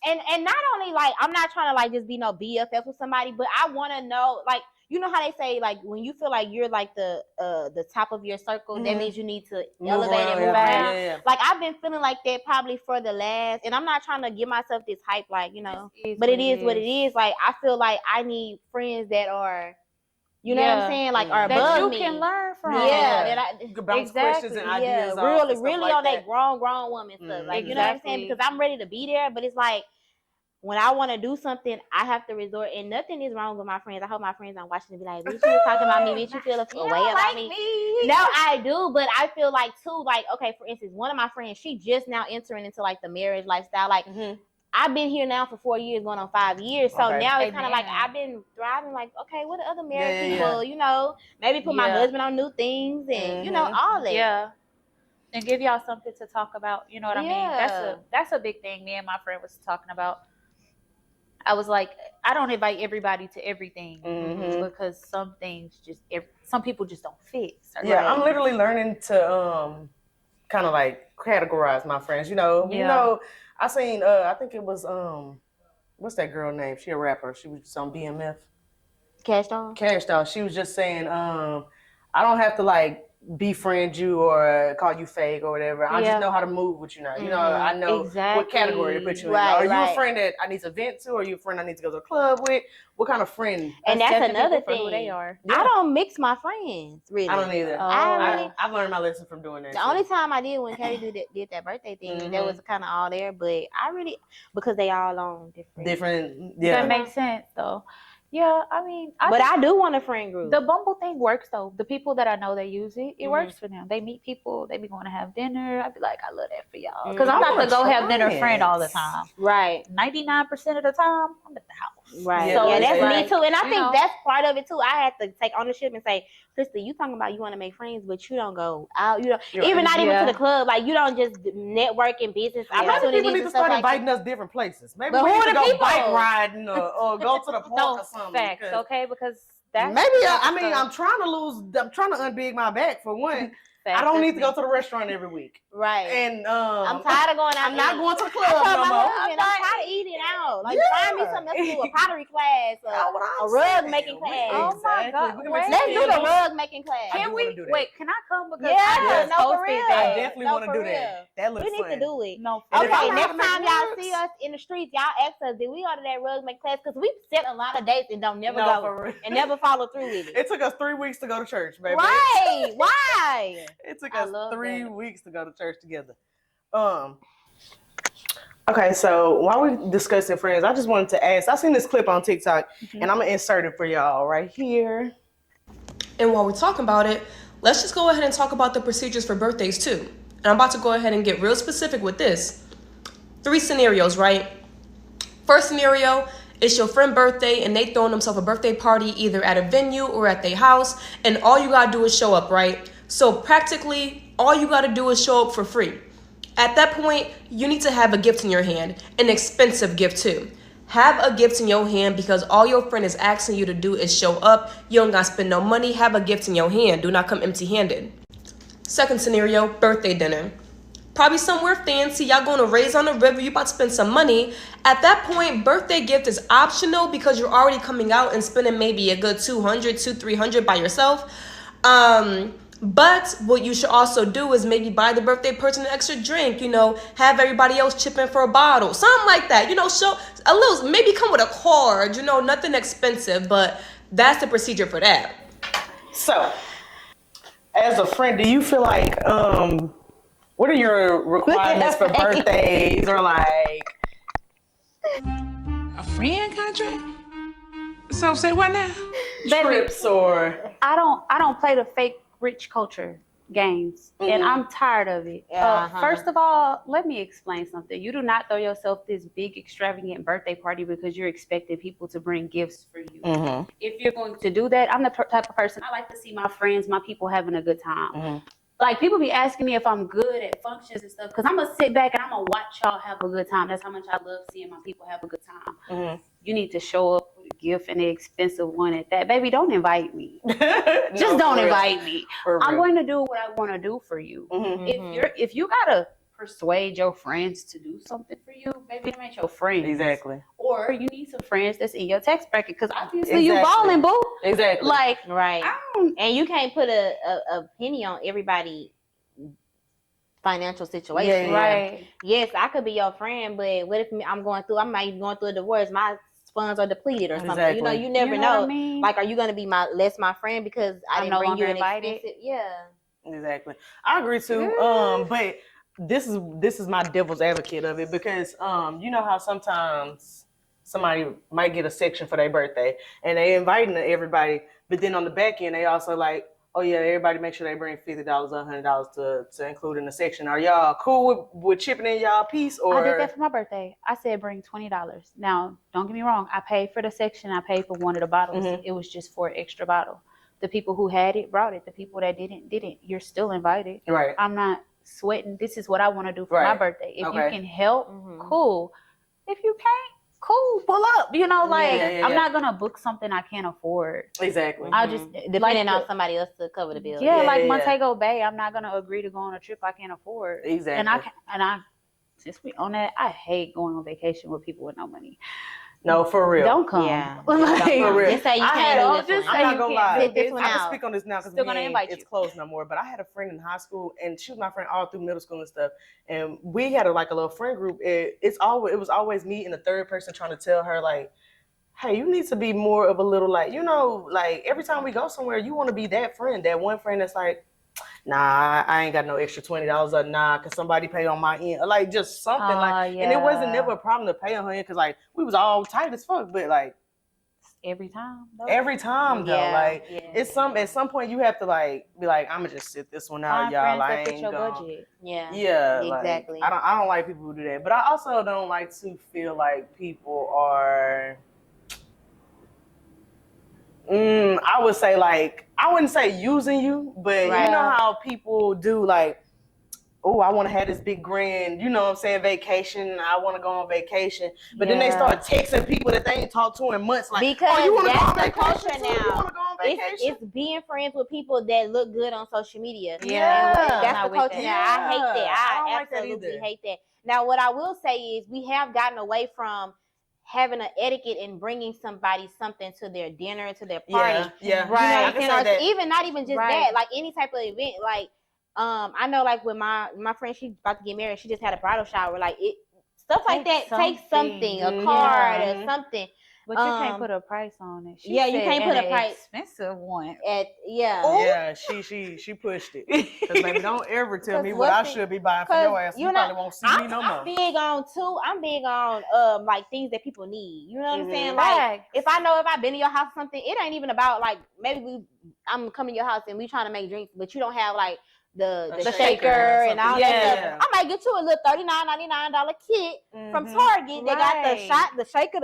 and not only like I'm not trying to like just be no BFF with somebody, but I want to know, like, you know how they say like when you feel like you're like the top of your circle, that means you need to elevate and move around. Yeah. Like I've been feeling like that probably for the last, and I'm not trying to give myself this hype, like, you know, but it is what it is. Like I feel like I need friends that are, you know what I'm saying, like are that above you can learn from. that I you can bounce questions and ideas off really, and stuff really like on that. that grown woman stuff. Like, you know what I'm saying? Because I'm ready to be there, but it's like when I want to do something, I have to resort, and nothing is wrong with my friends. I hope my friends aren't watching and be like, bitch, you talking about me, bitch, you feel a way about me. No, I do, but I feel like too, like, okay, for instance, one of my friends, she just now entering into like the marriage lifestyle. Like, I've been here now for 4 years, going on 5 years. So now it's kind of like I've been thriving, like, okay, what the other married people, you know, maybe put my husband on new things and, you know, all that. Yeah. And give y'all something to talk about. You know what I mean? That's a big thing me and my friend was talking about. I was like, I don't invite everybody to everything because some things some people just don't fit. Yeah, I'm literally learning to kind of like categorize my friends. You know, I seen I think it was what's that girl name? She a rapper. She was just on BMF. Cash Doll. She was just saying I don't have to like befriend you or call you fake or whatever. I just know how to move with you now. You know, I know what category to put you in. Are you a friend that I need to vent to, or are you a friend I need to go to the club with? What kind of friend? And that's another thing. Who they are. Yeah. I don't mix my friends, really. I don't either. I've learned my lesson from doing that. The only time I did when Carrie did that birthday thing, that was kind of all there, but I really, because they all on different. Yeah. That makes sense, though. Yeah, I mean, I do want a friend group. The Bumble thing works though. The people that I know that use it, it works for them. They meet people, they be going to have dinner. I'd be like, I love that for y'all, because I'm not to go have dinner friend all the time. Right. 99% of the time, I'm at the house. Right. Yeah, so that's like, me too, and I think that's part of it too. I had to take ownership and say, Krista, you talking about you want to make friends, but you don't go out. You don't even to the club. Like you don't just network in business opportunities. People need to start inviting us different places. Maybe but we need to go people? Bike riding or go to the park or something. Facts, okay, because that's maybe I'm trying to unbig my back for one. I don't need to go to the restaurant every week. Right. And I'm tired of going out. I'm not going to the club no more. I'm tired of eating out. Like find me something else to do, a pottery class, a rug making class. Oh my God. Let's do the rug making class. Can we wait, can I come? Because for real. I definitely want to do that. That looks fun. We need to do it. No. Okay, next time y'all see us in the streets, y'all ask us, did we go to that rug making class? Because we set a lot of dates and never go and never follow through with it. It took us 3 weeks to go to church, baby. Right. Why? It took us 3 weeks to go to church together. Okay, so while we're discussing friends, I just wanted to ask, I seen this clip on TikTok, and I'm going to insert it for y'all right here. And while we're talking about it, let's just go ahead and talk about the procedures for birthdays too. And I'm about to go ahead and get real specific with this. 3 scenarios, right? First scenario, it's your friend's birthday and they throwing themselves a birthday party either at a venue or at their house, and all you gotta do is show up, right? So practically, all you gotta do is show up for free. At that point, you need to have a gift in your hand, an expensive gift too. Have a gift in your hand because all your friend is asking you to do is show up. You don't gotta spend no money. Have a gift in your hand. Do not come empty-handed. Second scenario, birthday dinner. Probably somewhere fancy. Y'all going to raise on the river. You about to spend some money. At that point, birthday gift is optional because you're already coming out and spending maybe a good $200-$300 by yourself. But what you should also do is maybe buy the birthday person an extra drink, have everybody else chip in for a bottle, something like that, show a little, maybe come with a card, nothing expensive, but that's the procedure for that. So, as a friend, do you feel like, what are your requirements for birthdays or like? A friend contract? So say what now? Trips or? I don't play the fake rich culture games, and I'm tired of it. First of all, let me explain something. You do not throw yourself this big extravagant birthday party because you're expecting people to bring gifts for you. If you're going to do that, I'm the type of person, I like to see my friends, my people having a good time. Like, people be asking me if I'm good at functions and stuff, because I'm going to sit back and I'm going to watch y'all have a good time. That's how much I love seeing my people have a good time. You need to show up with a gift, and an expensive one at that. Baby, don't invite me. Just don't invite me. I'm going to do what I want to do for you. If you got to persuade your friends to do something for you, baby, them ain't your friends. Exactly. Or you need some friends that's in your tax bracket, because obviously you balling, boo. Exactly. Like, right. And you can't put a penny on everybody's financial situation. Right. Yes, I could be your friend, but what if I might be going through a divorce, my funds are depleted or something. Exactly. You never know. What I mean? Like, are you going to be my friend because I didn't bring you an expensive? Yeah. Exactly. I agree too. But this is my devil's advocate of it, because you know how sometimes somebody might get a section for their birthday and they inviting everybody, but then on the back end they also like, oh yeah, everybody make sure they bring $50 or $100 to include in the section. Are y'all cool with chipping in y'all piece? Or I did that for my birthday. I said bring $20. Now, don't get me wrong. I paid for the section. I paid for one of the bottles. It was just for an extra bottle. The people who had it brought it. The people that didn't. You're still invited. Right. I'm not sweating. This is what I want to do for my birthday. If you can help, cool. If you can't, cool, pull up. I'm not gonna book something I can't afford. Exactly. I just depending on somebody else to cover the bill. Montego Bay, I'm not gonna agree to go on a trip I can't afford. Exactly. And I since we on that, I hate going on vacation with people with no money. No, for real. Don't come. Yeah. For real. Just say you I can't had- do this I'm one. not gonna lie. Sit this one I can out. speak on this now because Still gonna invite it's you. closed no more. But I had a friend in high school, and she was my friend all through middle school and stuff. And we had a little friend group. It was always me and the third person trying to tell her like, hey, you need to be more of a little like, like every time we go somewhere, you want to be that friend, that one friend that's like, nah, I ain't got no extra $20 or nah, cause somebody pay on my end, or like just something like. And it wasn't never a problem to pay on her end, cause like we was all tight as fuck, but like Every time though. though, like it's at some point you have to like be like, I'ma just sit this one out, y'all. I ain't your gonna. budget. Yeah, exactly. Like, I don't like people who do that, but I also don't like to feel like people are. I would say like I wouldn't say using you, but you know how people do like, oh, I want to have this big grand, you know what I'm saying, vacation. I want to go on vacation, but then they start texting people that they ain't talked to in months, like, because oh, you want to go that's on the vacation culture too? You now. want to go on vacation? It's being friends with people that look good on social media. Yeah. And that's the culture now. Yeah. I hate that. I don't I like that absolutely either. hate that. Now, what I will say is we have gotten away from having an etiquette and bringing somebody something to their dinner, to their party. Yeah. You know what I I'm can saying? say Or that. even not even just that, like any type of event. Like, I know like with my friend, she's about to get married. She just had a bridal shower. Like stuff like that. Take something, a card or something. But you can't put a price on it. You can't put a price. Expensive one. Yeah, she pushed it. Because baby, don't ever tell me what I should be buying for your ass. You probably won't see me no more. I'm big on like things that people need. You know what I'm saying? Like if I've been to your house or something, it ain't even about like maybe I'm coming to your house and we trying to make drinks, but you don't have like the shaker and all that stuff. I might get you a little $39.99 kit from Target. They got the shaker,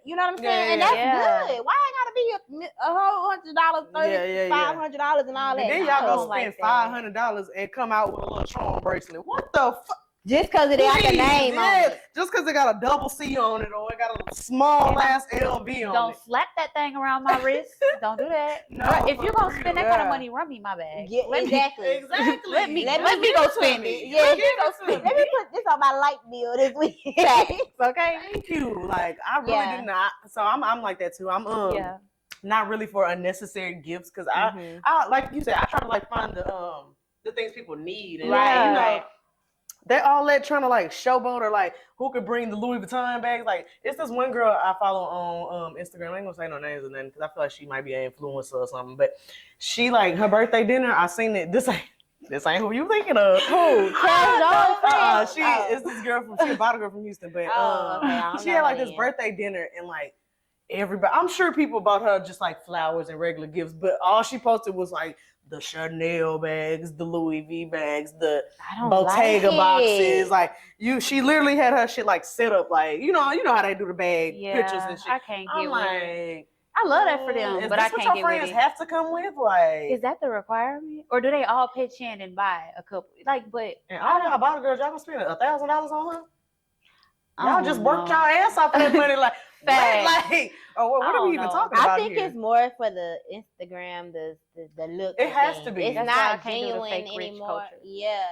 you know what I'm saying? And that's good. Why I gotta be a whole $100, $500 and all that? And then y'all go spend $500 and come out with a little charm bracelet. What the fuck? Just because it got the name on it. Just because it got a double C on it or it got a small ass LV on it. Don't slap that thing around my wrist. Don't do that. No, if you're going to spend that kind of money, run me my bag. Yeah, exactly. Let me go spend it. Yeah, let me put this on my light bill this week. Okay? Thank you. Like, I really did not. So I'm like that too. I'm not really for unnecessary gifts because I like you said, I try to like find the things people need. And you know, they all trying to like showboat or like who could bring the Louis Vuitton bags. Like it's this one girl I follow on Instagram. I ain't gonna say no names or nothing because I feel like she might be an influencer or something. But she like her birthday dinner. I seen it. This ain't who you thinking of. Who? It's this girl she's a bottle girl from Houston. But she had like this birthday dinner and like everybody. I'm sure people bought her just like flowers and regular gifts, but all she posted was like the Chanel bags, the Louis V bags, the Bottega boxes. Like she literally had her shit like set up like you know how they do the bag pictures and shit. I can't get with it. I love that for them, but I can't get with it. What your friends have to come with, like. Is that the requirement, or do they all pitch in and buy a couple? Like, but and all y'all bottle girls, y'all gonna spend $1,000 on her? Y'all just worked y'all ass off for that money, like. Like, what are we even talking about? I think it's more for the Instagram, the look. It has to be. It's not genuine anymore. Yeah.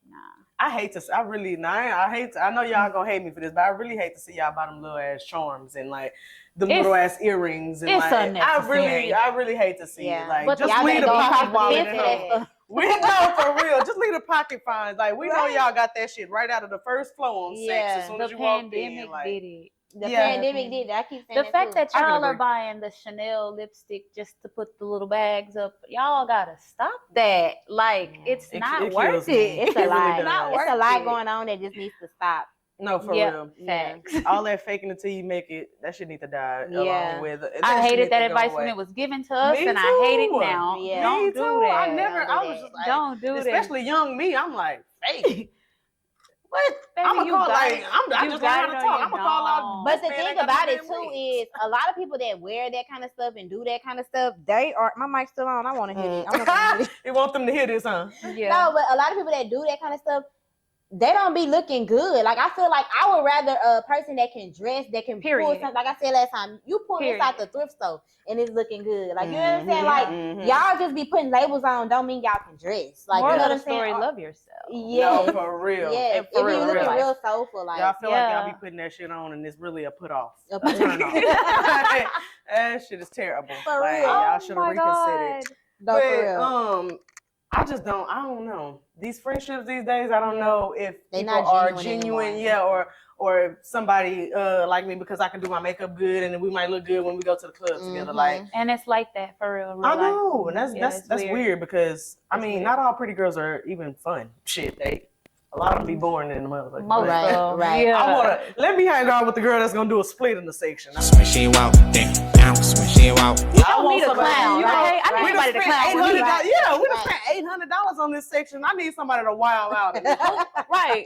Nah. I hate to. I really. I hate to. I know y'all gonna hate me for this, but I really hate to see y'all buy them little ass charms and like the little ass earrings and it's like. unnecessary. I really hate to see it. Like, but just leave the pocket wallet in there. We know for real. Just leave the pocket finds. Like we know y'all got that shit right out of the first floor on sex as soon as you walked in. Like, did it. The pandemic did that. I keep saying the fact that y'all are buying the Chanel lipstick just to put the little bags up, y'all gotta stop that. Like it's not worth it. It's a lot. It's a lot going on that just needs to stop. No, for real. Facts. All that faking until you make it, that shit need to die along with it. I hated that advice when it was given to us, and I hate it now. Yeah. Don't do that. I was just like, don't do that. Especially young me, I'm like, fake. What? Baby, I'm gonna call like I just learned how to talk. I'm gonna call out. But the thing about it too is a lot of people that wear that kind of stuff and do that kind of stuff, they are. My mic's still on. I want to hear it. You want them to hear this, huh? Yeah. No, but a lot of people that do that kind of stuff, they don't be looking good. Like I feel like I would rather a person that can dress, that can pull something. Like I said last time, you pull this out the thrift store and it's looking good. Like you know what I'm saying? Like y'all just be putting labels on, don't mean y'all can dress. Like you know what I'm saying? Love yourself. Yeah, no, for real. Yeah, if you looking real soulful, like y'all feel like y'all be putting that shit on and it's really a put off. A turn off. That shit is terrible. For like, real. Y'all should have reconsidered. No, but for real. I don't know. These friendships these days, I don't know if they people are genuine, or if somebody like me because I can do my makeup good and then we might look good when we go to the club together. Like, and it's like that for real. I know, and that's weird because I mean, weird. not all pretty girls are even fun. Shit, a lot of them be born in the motherfucker. Right. Yeah. Let me hang out with the girl that's gonna do a split in the section. When she walk, damn, bounce when she walk. I want a clown. Right? I need somebody to clown with me. Yeah, we done spent $800 on this section. I need somebody to wow out. Right.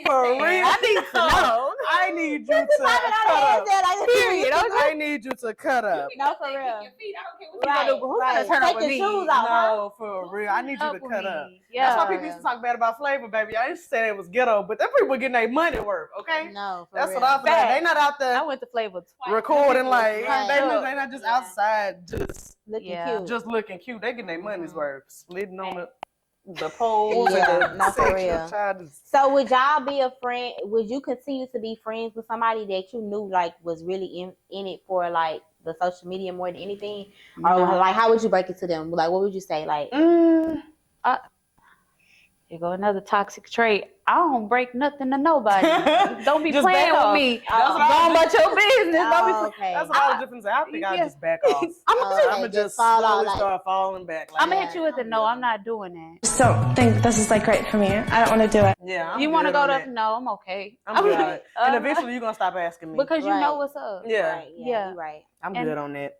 For real. I need to know. I need you to cut up. Period. I need you to cut up. No, for real. Who's gonna turn up with me? Shoes out, no, for real. I need you to cut up. Yeah. That's why people used to talk bad about Flavor, baby. I used to say it was ghetto, but them people getting their money worth, okay? No, for that's real. what I feel. They not out there. I went to Flavor twice. Recording like Right. they not just outside just Looking cute. Just looking cute. They getting their money's worth. Splitting on the poles and the not for real. So would y'all be a friend? Would you continue to be friends with somebody that you knew like was really in it for like the social media more than anything, or like how would you break it to them? Like what would you say? Like, here go another toxic trait. I don't break nothing to nobody. Don't be playing with me. Go about your business. That's a lot of difference. I think I'll just back off. I'm gonna just slowly start falling back. I'm gonna hit you with a no. I'm not doing that. Just don't think this is like great for me. I don't want to do it. Yeah. You want to go to? No, I'm okay. I'm good. And eventually you're gonna stop asking me because you know what's up. Yeah. You're right. I'm good on that.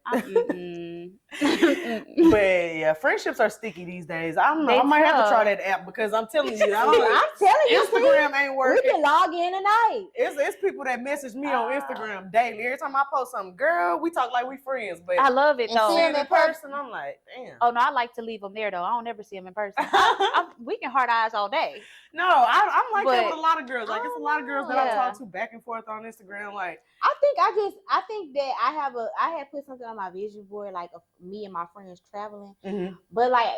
But yeah, friendships are sticky these days. I don't know. I might have to try that app because I'm telling you, I'm telling you, Instagram ain't working. We can log in tonight. It's people that message me on Instagram daily. Every time I post something, girl, we talk like we friends. But I love it though. See them in person, I'm like, damn. Oh no, I like to leave them there though. I don't ever see them in person. We can hard eyes all day. No, I'm like that with a lot of girls. Like it's a lot of girls that I talk to back and forth on Instagram. Like I think that I had put something on my vision board like me and my friends traveling, but like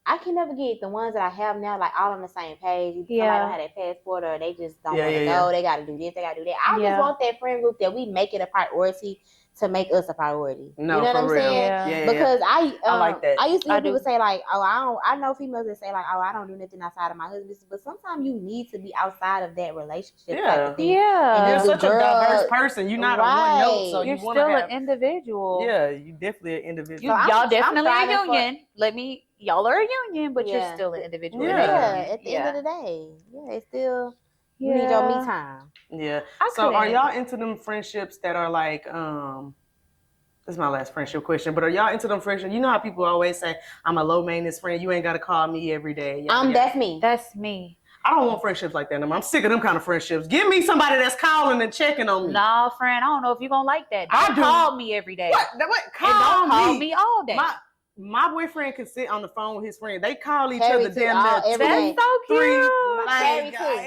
I can never get the ones that I have now like all on the same page. Somebody don't have their passport or they just don't want to go. They got to do this. They got to do that. I just want that friend group that we make it a priority to make us a priority. No, you know what I'm saying? Yeah, because I like that. I used to hear people say like, oh, I know females that say like, oh, I don't do nothing outside of my husband. But sometimes you need to be outside of that relationship. Yeah. And you're such a diverse person. You're not on one note, so you're still an individual. Yeah, you definitely an individual. Y'all definitely a union. Y'all are a union, but you're still an individual. Yeah, at the end of the day. Yeah, it's still you need your me time. Yeah. So are y'all into them friendships that are like this is my last friendship question, but are y'all into them friendships? You know how people always say, I'm a low maintenance friend. You ain't got to call me every day. That's me. That's me. I don't want friendships like that. I'm sick of them kind of friendships. Give me somebody that's calling and checking on me. Nah, friend, I don't know if you're going to like that. Don't call me every day. What? Don't call me all day. My boyfriend can sit on the phone with his friend. They call each other damn near That's so cute.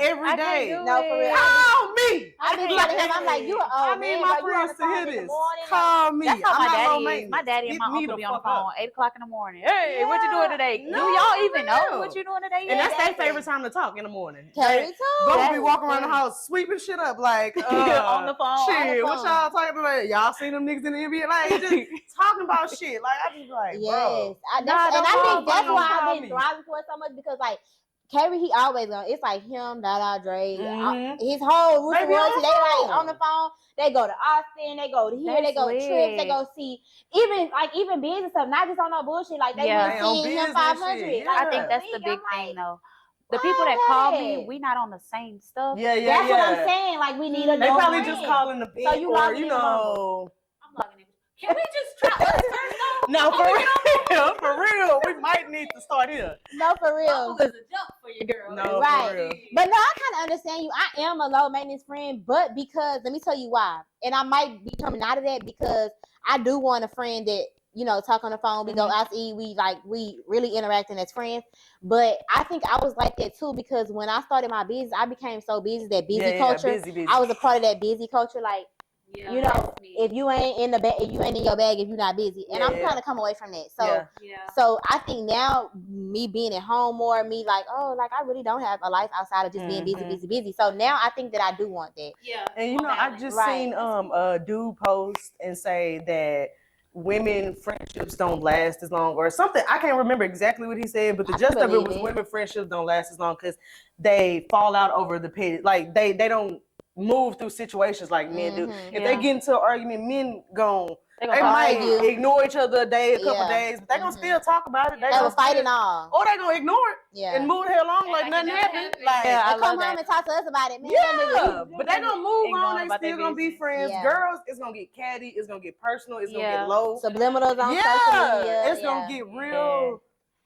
Every day. No, for real. Call me. I be telling him, I'm like, you an old man. I need my friends to hear this. Morning, call me. That's how my daddy is. My daddy and my uncle be on the phone 8 o'clock in the morning. Hey, what you doing today? Do y'all even know what you doing today? And that's their favorite time to talk in the morning. Don't be walking around the house sweeping shit up like on the phone. Shit, what y'all talking about? Y'all seen them niggas in the NBA? Like just talking about shit. Like I just like, bro. Yes, I think that's why I've been driving for it so much because like Carrie, he always on. It's like him, Dre, his whole routine. They like on the phone. They go to Austin. They go to here. They go trips. They go see even business stuff. Not just on no bullshit. Like they went seeing him 500. Yeah. Like, I think that's the big thing though. The people that call me, we not on the same stuff. That's what I'm saying. Like we need a. They probably just calling the big so you or you know. I'm logging in. Can we just try? Let's turn it on. No, for real. We might need to start here. No, for real. There's a jump for you, girl. No, right. For real. But no, I kind of understand you. I am a low maintenance friend, but because let me tell you why. And I might be coming out of that because I do want a friend that talk on the phone. We go out to eat. We really interacting as friends. But I think I was like that too, because when I started my business, I became so busy, that busy culture. Busy. I was a part of that busy culture. Like, if you ain't in the bag, if you ain't in your bag, if you're not busy. And I'm trying to come away from that. So, so I think now, me being at home more, me like, I really don't have a life outside of just being busy. So now I think that I do want that. Yeah. And I just seen a dude post and say that women friendships don't last as long or something. I can't remember exactly what he said, but the gist of it was women friendships don't last as long because they fall out over the petty. Like they don't move through situations like men do. If they get into an argument, men they might ignore each other a day, a couple days, but they're gonna still talk about it. They gonna fight and all. Or they gonna ignore it and move the hell along like nothing happened. Like, come home and talk to us about it, man. Yeah, but they gonna move on. They still gonna be friends. Girls, it's gonna get catty. It's gonna get personal. It's gonna get low. Subliminals on social media. It's gonna get real.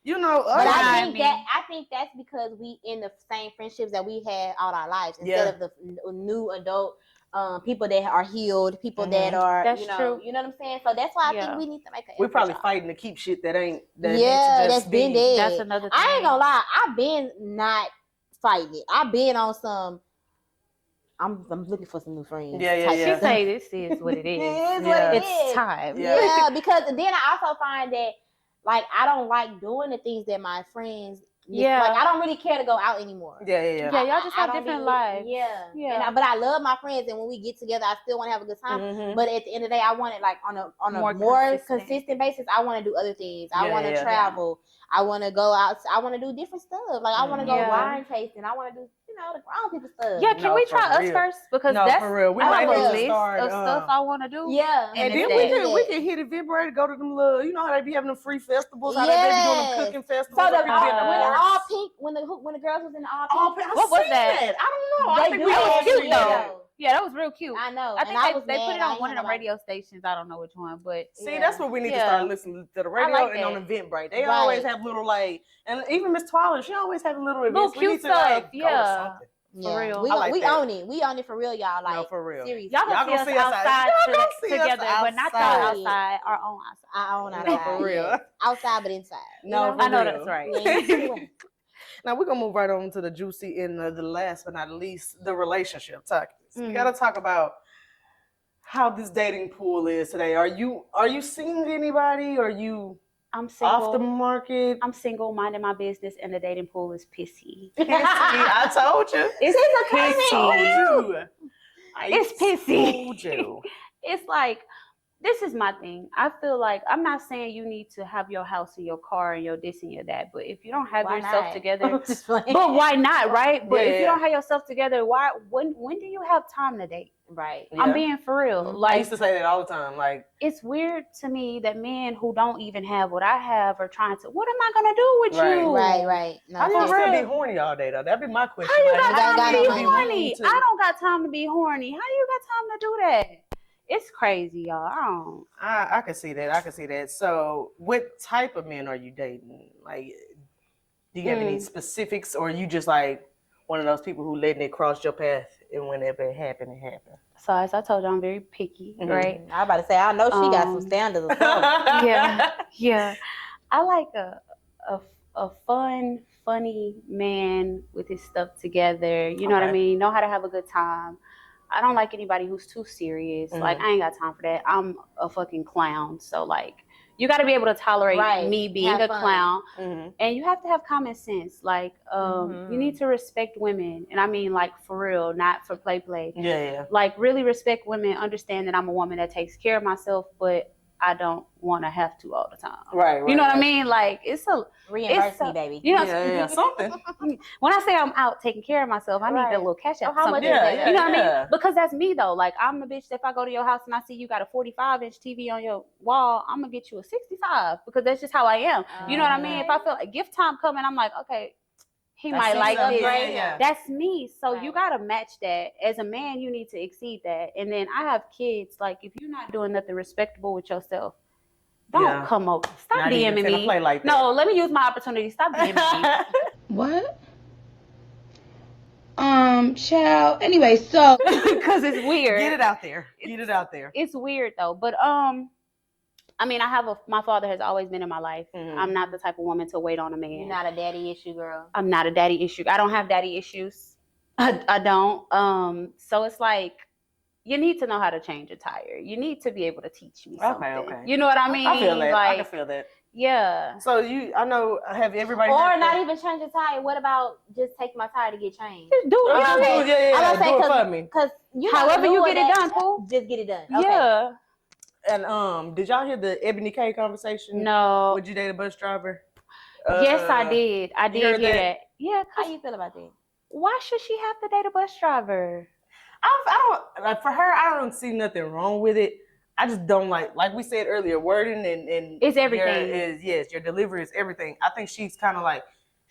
But I think that's because we in the same friendships that we had all our lives instead of the new adult people that are healed, people that are true. You know what I'm saying? So that's why I think we need to make we're probably fighting to keep shit that ain't that's been dead. That's another thing. I ain't gonna lie, I've been not fighting it. I've been on some I'm looking for some new friends. She say this is what it is. It's time. Yeah, because then I also find that like I don't like doing the things that my friends like I don't really care to go out anymore. Yeah, y'all just have different lives. But I love my friends, and when we get together, I still want to have a good time. But at the end of the day, I want it like on a more consistent basis. I want to do other things. I want to travel. I want to go out. I want to do different stuff. Like I want to go wine tasting. I want to do the grown people stuff. Yeah, can we try us first? Because that's for real. We might have a list of stuff I want to do. Yeah, and then we can hit a vibrator, go to them little, how they be having them free festivals, how they be doing them cooking festivals. So all pink, when the girls was in the all pink. What was that? I don't know. I think it was cute though. Yeah, that was real cute. I know. I think they put it on one of the radio stations. I don't know which one, but see, that's what we need to start listening to the radio and on Eventbrite. They always have little and even Miss Twyla, she always have little events. Little cute stuff. For real. We own it. We own it for real, y'all. Like, for real. Seriously. Y'all gonna see us outside together, but not outside. Our own outside. Our own outside. For real. Outside, but inside. No, I know that's right. Now we're gonna move right on to the juicy and the last but not least, the relationship topics. We gotta talk about how this dating pool is today. Are you seeing anybody? Are you I'm single. Off the market? I'm single, minding my business, and the dating pool is pissy. I told you. It's pissy. It's pissy. Told you. It's like, this is my thing. I feel like, I'm not saying you need to have your house and your car and your this and your that, but if you don't have yourself together, but why not, right? But if you don't have yourself together, when do you have time to date? Right. Yeah. I'm being for real. Like, I used to say that all the time. Like, it's weird to me that men who don't even have what I have are trying to, what am I gonna do with you? Right. No, how do you still be horny all day though? That'd be my question. How you got time to be horny? I don't got time to be horny. How you got time to do that? It's crazy, y'all. I can see that. So, what type of men are you dating? Like, do you have any specifics, or are you just like one of those people who letting it cross your path, and whenever it happened, it happened? So, as I told you, I'm very picky, right? I was about to say, I know she got some standards or something. Yeah. I like a fun, funny man with his stuff together. You know what I mean? Know how to have a good time. I don't like anybody who's too serious. Like, I ain't got time for that. I'm a fucking clown. So, like, you got to be able to tolerate me being a clown. And you have to have common sense. Like, you need to respect women. And I mean, like, for real, not for play. Yeah. Like, really respect women. Understand that I'm a woman that takes care of myself, but I don't want to have to all the time. Right. You know what I mean? Like, it's a... Reimburse me, baby. You know, yeah, something. When I say I'm out taking care of myself, I need that little cash out. How much is that? You know what I mean? Because that's me, though. Like, I'm the bitch that if I go to your house and I see you got a 45-inch TV on your wall, I'm going to get you a 65 because that's just how I am. You know what I mean? If I feel like gift time coming, I'm like, okay, he might like this. Yeah. That's me. So you got to match that. As a man, you need to exceed that. And then I have kids. Like, if you're not doing nothing respectable with yourself, don't come over. Stop DMing me. Play like that. No, let me use my opportunity. Stop DMing me. What? Child. Anyway, so because it's weird. Get it out there. It's weird though. But I I mean, my father has always been in my life. I'm not the type of woman to wait on a man. You're not a daddy issue girl. I'm not a daddy issue. I don't have daddy issues. I don't. So it's like, you need to know how to change a tire. You need to be able to teach me something. Okay. You know what I mean? I feel that. Like, I can feel that. Yeah. So I know, have everybody or not even change a tire? What about just take my tire to get changed? Just do it. Yeah. Do it for me. Because however you get it done, Pooh. Just get it done. Okay. Yeah. And did y'all hear the Ebony K conversation? No. Would you date a bus driver? Yes, I did. I did hear that. Yeah. How you feel about that? Why should she have to date a bus driver? I don't like, for her. I don't see nothing wrong with it. I just don't like we said earlier, wording and it's everything. Your delivery is everything. I think she's kind of like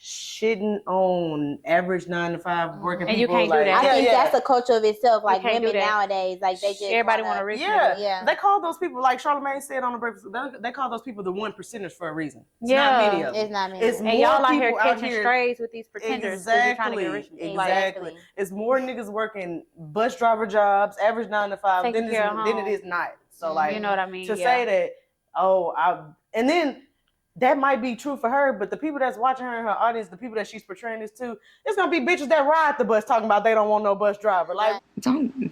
shitting on average 9 to 5 working and people. You can't do that. I think that's a culture of itself. Like women nowadays, like they just everybody want to rich. Yeah. They call those people, like Charlamagne said on the breakfast. They call those people the 1%ers for a reason. It's not many of them. It's not many. It's and more y'all out people here catching strays with these pretenders. Exactly. Like, it's more niggas working bus driver jobs, average 9 to 5, than it is not. So like, you know what I mean? To say that, and then that might be true for her, but the people that's watching her in her audience, the people that she's portraying this to, it's gonna be bitches that ride the bus talking about they don't want no bus driver. Like, don't do it.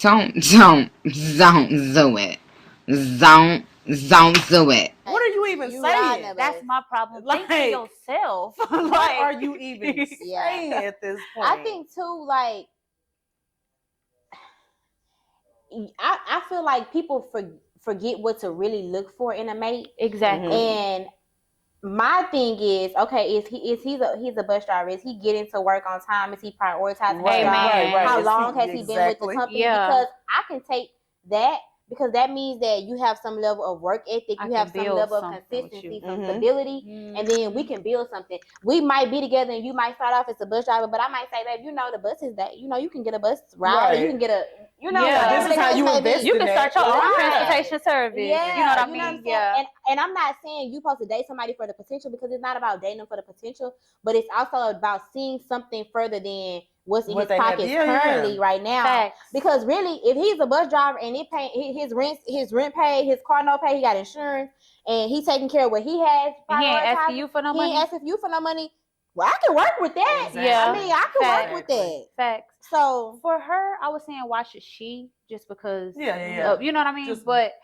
Don't do it. What are you even saying? That's my problem. Think for yourself. What are you even saying at this point? I think too, like, I feel like people forget what to really look for in a mate. Exactly. And my thing is, okay, he's a bus driver. Is he getting to work on time? Is he prioritizing his job? Right. How long has he been with the company? Because I can take that, because that means that you have some level of work ethic, you have some level of consistency, some stability, and then we can build something. We might be together and you might start off as a bus driver, but I might say, babe, the bus is that, you can get a bus ride, or you can get a, this is how you invest. You can start your own transportation service. Yeah, you know what I mean? Yeah. And I'm not saying you're supposed to date somebody for the potential, because it's not about dating them for the potential, but it's also about seeing something further than what's in his pockets currently right now. Facts. Because really, if he's a bus driver and it pay his rent paid, his car no pay, he got insurance, and he's taking care of what he has. He ain't asking you for no money. He ain't asking you for no money. Well, I can work with that. Exactly. Yeah. I mean, I can work with that. Facts. So for her, I was saying, why should she? Just because. Yeah. You know what I mean? But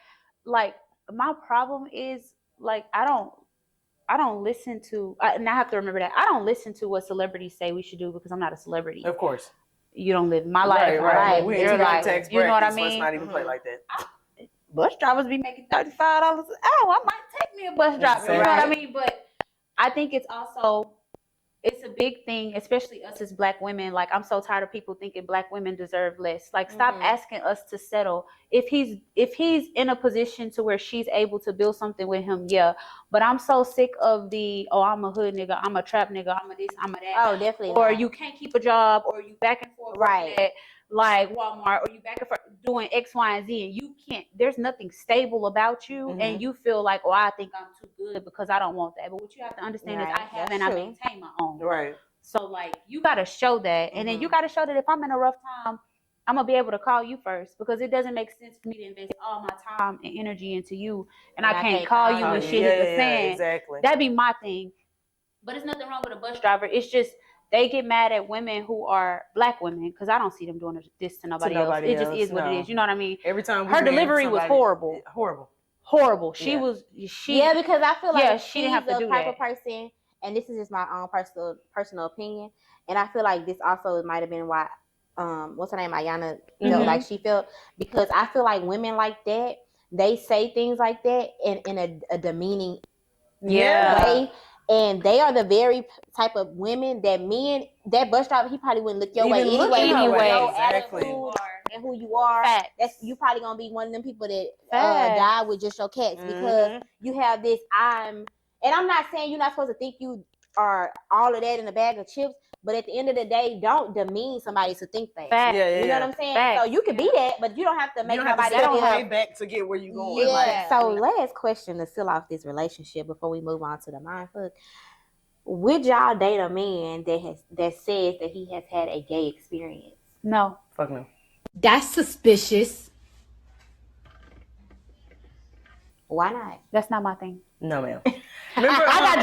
like, my problem is, like, I don't listen to, and I have to remember that I don't listen to what celebrities say we should do, because I'm not a celebrity. Of course. You don't live my life, right? We ain't life. Tax you know what I mean? Let's not even play like that. Bus drivers be making $35 an hour. I might take me a bus driver. You know what I mean? But I think it's a big thing, especially us as Black women. Like, I'm so tired of people thinking Black women deserve less. Like, stop asking us to settle. If he's in a position to where she's able to build something with him, yeah. But I'm so sick of I'm a hood nigga, I'm a trap nigga, I'm a this, I'm a that. Oh, definitely. Or you can't keep a job, or you back and forth at like Walmart, or you back and forth doing X, Y, and Z, and you can't. There's nothing stable about you, and you feel like, I think I'm too good because I don't want that. But what you have to understand is I have and I maintain my own. Right. So like, you gotta show that, and then you gotta show that if I'm in a rough time, I'm gonna be able to call you first, because it doesn't make sense for me to invest all my time and energy into you, and I can't call you when shit hit the fan. Exactly. That'd be my thing. But there's nothing wrong with a bus driver. It's just they get mad at women who are Black women, because I don't see them doing this to nobody else. It just is what it is. You know what I mean? Every time her delivery was horrible. Horrible. She because I feel like she didn't have to do the type that. of person, and this is just my own personal opinion, and I feel like this also might have been why what's her name, Ayana, felt like she felt, because I feel like women like that, they say things like that in a demeaning way. And they are the very type of women that that bus driver, he probably wouldn't look your way anyway. Exactly. And who you are. Facts. You probably gonna be one of them people that die with just your cats, because you have this and I'm not saying you're not supposed to think you are all of that in a bag of chips, but at the end of the day, don't demean somebody to think that. You know what I'm saying? So you can be that, but you don't have to make nobody feel way back to get where you going. So last question to seal off this relationship before we move on to the mindfuck. Would y'all date a man that says that he has had a gay experience? No. Fuck no. That's suspicious. Why not? That's not my thing. No, ma'am. Remember, I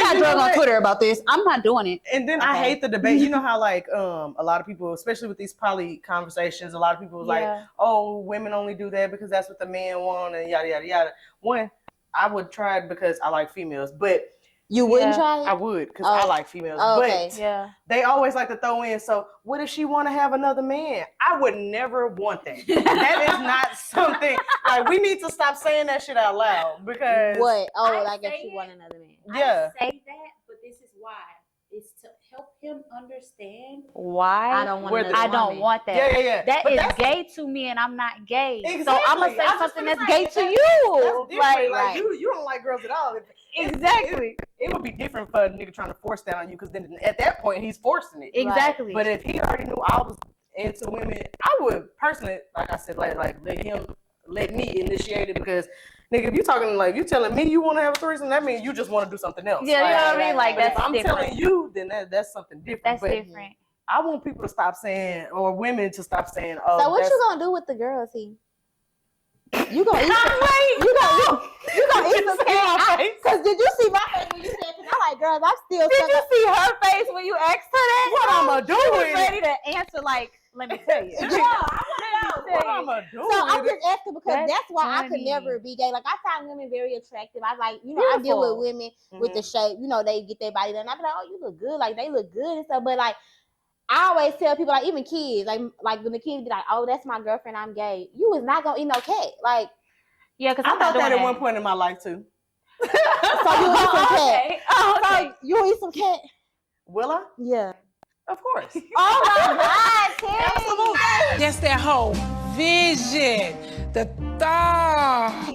got drugged on Twitter about this. I'm not doing it. And then I hate the debate. You know how like a lot of people, especially with these poly conversations, a lot of people was like, oh, women only do that because that's what the men want and yada yada yada. One, I would try it because I like females, but you wouldn't try it? I would because I like females. Okay. But they always like to throw in, so what if she want to have another man? I would never want that. That is not something, like, we need to stop saying that shit out loud because. What? Oh, like if she want another man. Yeah. I say that, but this is why. It's to help him understand why I don't want that. Yeah. That is gay to me, and I'm not gay. Exactly. So I'm gonna say something that's gay to you. Like you don't like girls at all. Exactly. It would be different for a nigga trying to force that on you because then at that point he's forcing it. Exactly. But if he already knew I was into women, I would personally, like I said, like let me initiate it because. Nigga, if you talking like you telling me you want to have a threesome, that means you just want to do something else. Yeah, you know what I mean? Like that's if I'm different. telling you, then that's something different. That's but different. I want people to stop saying, or women to stop saying, oh. So what you gonna do with the girls, he? You gonna eat some? You gonna eat some cake? Cause did you see my face when you said? Cause I like girls. I'm still. Did you see her face when you asked her that? What I'ma do? She was ready to answer like. Let me tell you. What I'ma do? So I'm just asking because that's why funny. I could never be gay. Like I find women very attractive. I like, I deal with women with the shape. They get their body done. I be like, oh, you look good. Like they look good and stuff. But like, I always tell people, like even kids, like when the kids be like, oh, that's my girlfriend. I'm gay. You was not gonna eat no cat. Like, yeah, because I thought that at one point in my life too. So you eat some cat. So you eat some cat. Will I? Yeah. Of course. Oh my God, Tim. Absolutely. That's that whole vision, the thought.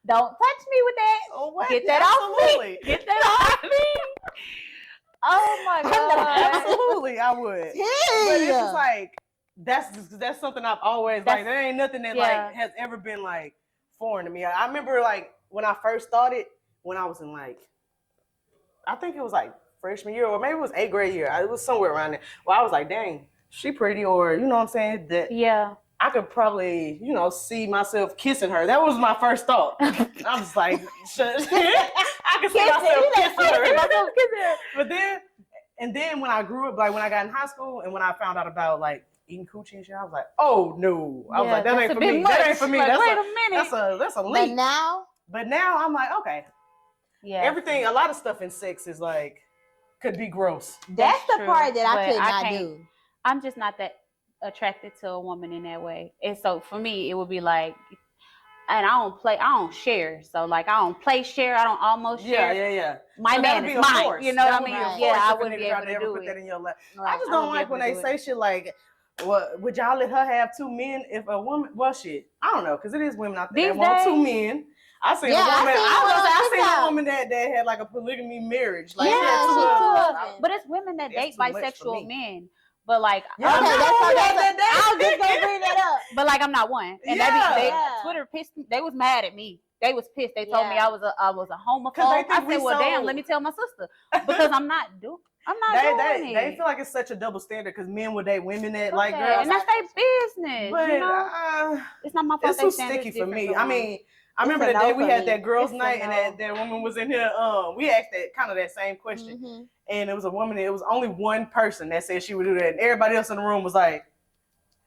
Don't touch me with that. Oh, what? Get that off me. Get that off me. Oh my God. Absolutely, I would. But it's just like that's something I've always like. There ain't nothing that like has ever been like foreign to me. I remember like when I first started, when I was in like, I think it was like freshman year or maybe it was 8th grade year. It was somewhere around there. Well, I was like, dang, she pretty, or you know what I'm saying? That I could probably, see myself kissing her. That was my first thought. I was like, I could see myself kissing her. But then when I grew up, like when I got in high school and when I found out about like eating coochie and shit, I was like, oh no. I was like, that ain't for me. That ain't for me. Like, wait a minute. That's a leap. But now I'm like, okay. Yeah. Everything, a lot of stuff in sex is like, could be gross. That's the part that I could not do. I'm just not that attracted to a woman in that way. And so for me, it would be like, and I don't share. So like, I don't play share. I don't almost share. Yeah. My so man is mine. Force. You know what I mean? Yeah, I wouldn't be able to do put that in your life. Right. I just don't like when they say shit like, well, would y'all let her have 2 men if a woman? Well, shit, I don't know, because it is women out there that want 2 men. I seen a woman. I seen a woman that had like a polygamy marriage. Like, but it's women that date bisexual men. But like, I was just gonna bring that up. But like, I'm not one. And Twitter pissed me. They was mad at me. They was pissed. They told me I was a homophobe. I said, well, damn, let me tell my sister because I'm not doing it. They feel like it's such a double standard because men would date women that like girls, and that's their business. But it's not my fault. It's too sticky for me. I mean, I remember that day we had that girls' night, and that woman was in here. We asked that same question, and it was a woman. It was only one person that said she would do that, and everybody else in the room was like,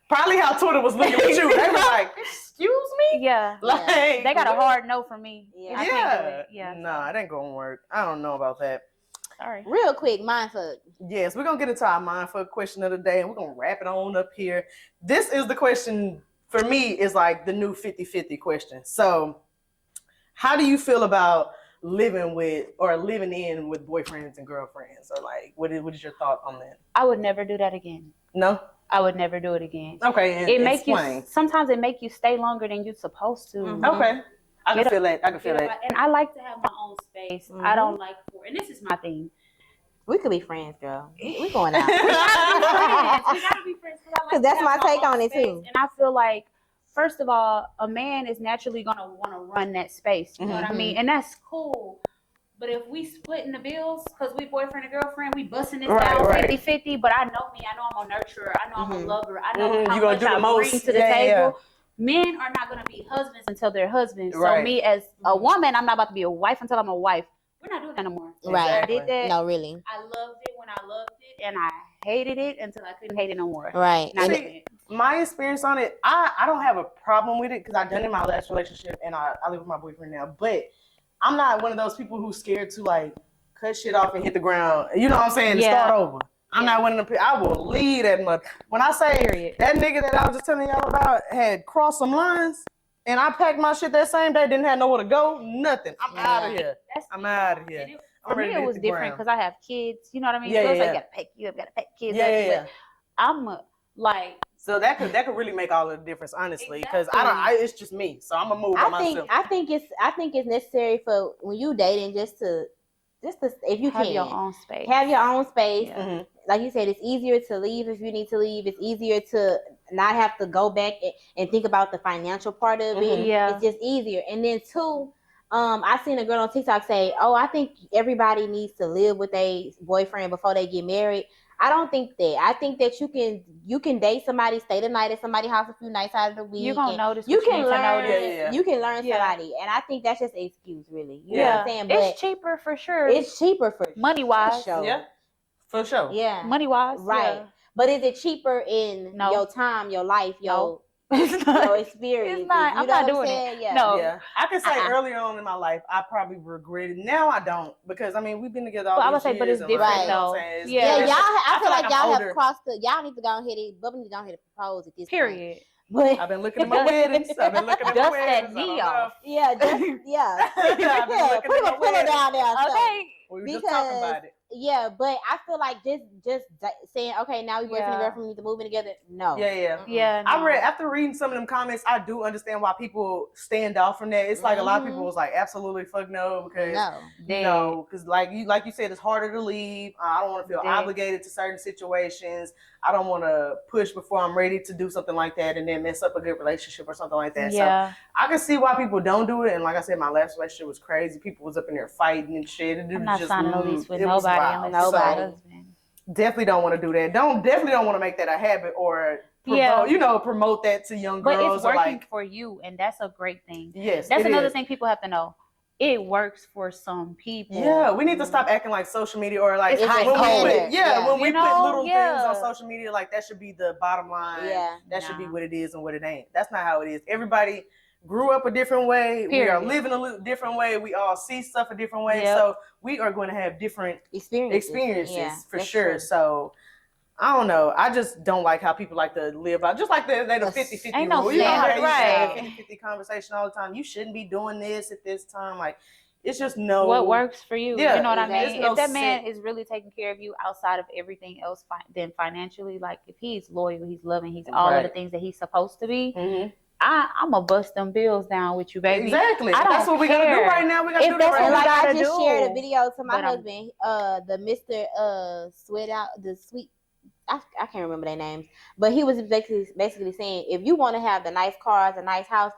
probably how Twitter was looking at you. They were like, "Excuse me." Yeah, like, they got a hard no from me. I can't do it. Yeah. Nah, it ain't gonna work. I don't know about that. Sorry. Real quick, mindfuck. Yes, we're gonna get into our mindfuck question of the day, and we're gonna wrap it on up here. This is the question for me. Is like the new 50-50 question. So, how do you feel about living in with boyfriends and girlfriends, or like, what is your thought on that? I would never do that again. No, I would never do it again. Okay, it make you sometimes it make you stay longer than you're supposed to. Okay, I can feel that. And I like to have my own space. I don't like and this is my thing. We could be friends, girl. We going out. We gotta be friends because that's my take on it too. And I feel like, first of all, a man is naturally gonna want to run that space. You know what I mean? And that's cool. But if we splitting the bills because we boyfriend and girlfriend, we busting this down 50-50. But I know me. I know I'm a nurturer. I know I'm a lover. I know how much I bring to the table. men are not going to be husbands until they're husbands. Right. So me as a woman, I'm not about to be a wife until I'm a wife. We're not doing that no more. Right. I did that. No, really. I loved it when I loved it, and I hated it until I couldn't hate it no more. Right. Not And doing it. My experience on it, I don't have a problem with it because I've done it in my last relationship and I live with my boyfriend now. But I'm not one of those people who's scared to like cut shit off and hit the ground. You know what I'm saying? Yeah. To start over. I'm not one of the. I will leave that much. When I say that nigga that I was just telling y'all about had crossed some lines, and I packed my shit that same day, didn't have nowhere to go, nothing. I'm out of here. I'm out of here. For me, it was different because I have kids. You know what I mean? Yeah, so it's yeah. like, you gotta pack kids. Yeah. I'm like. So that could really make all the difference, honestly, because it's just me. So I'm gonna move by myself. I think it's necessary for when you dating just to if you have can your own space. Have your own space. Yeah. Mm-hmm. Like you said, it's easier to leave if you need to leave. It's easier to not have to go back and think about the financial part of it. Yeah. It's just easier. And then two, I seen a girl on TikTok say, "Oh, I think everybody needs to live with a boyfriend before they get married." I don't think that. I think that you can date somebody, stay the night at somebody's house a few nights out of the week. You're gonna notice. You can learn. Yeah. You can learn somebody, and I think that's just an excuse, really. You know Yeah. what I'm saying? But It's cheaper for sure. it's cheaper for money wise. sure. Yeah, for sure. Yeah, Money wise, right. Yeah. But is it cheaper in your time, your life, your experience? It's not. I'm not doing it. Yeah. No. Yeah, I can say earlier on in my life, I probably regretted. Now I don't because I mean we've been together all Well, I would these say, but years it's and, like, different you know what though. I'm saying? It's Yeah. different. Y'all. I feel like I'm y'all older. have crossed the. Y'all need to go ahead and Bubba need to go ahead and propose at this Period. point. But I've been looking at my weddings. I've been looking at my Dust weddings. that knee off. yeah, just, yeah, I've been yeah. looking Put at my a pillow weddings. down there. or something. Okay. We were just talking Because about it. yeah, but I feel like just saying, okay, now we boyfriend and girlfriend need to move in together. No. Yeah. I no. read after reading some of them comments, I do understand why people stand off from that. It's like a lot of people was like, absolutely fuck no, because because like you said, it's harder to leave. I don't want to feel obligated to certain situations. I don't want to push before I'm ready to do something like that and then mess up a good relationship or something like that. Yeah. So I can see why people don't do it. And like I said, my last relationship was crazy. People was up in there fighting and shit. And it I'm was not just signing no lease with it was nobody wild. unless it's my husband. Definitely don't want to do that. Definitely don't want to make that a habit or promote that to young girls. But it's working or like, for you, and that's a great thing. Yes, that's it another is. thing people have to know. It works for some people. Yeah, we need to stop acting like social media or like It's high when standard. when we You put know, little things on social media, like that should be the bottom line. Yeah, that should be what it is and what it ain't. That's not how it is. Everybody grew up a different way. Period. We are living a different way. We all see stuff a different way. Yep. So we are going to have different experiences Yeah, for that's sure. true. So I don't know. I just don't like how people like to live out. Just like the 50-50 Ain't no rule. You know how standard, they used to have right. 50-50 conversation all the time. You shouldn't be doing this at this time. Like, it's just no. What works for you? Yeah, you know what I there's mean? no If that man set- is really taking care of you outside of everything else, then financially, like if he's loyal, he's loving, he's all of the things that he's supposed to be, I'm going to bust them bills down with you, baby. Exactly. I don't That's what we got to do right now. We got to do that right now. Like I just do. shared a video to my But, husband, the Mr. Sweat Out, the sweet. I can't remember their names, but he was basically saying if you want to have the nice cars, a nice house,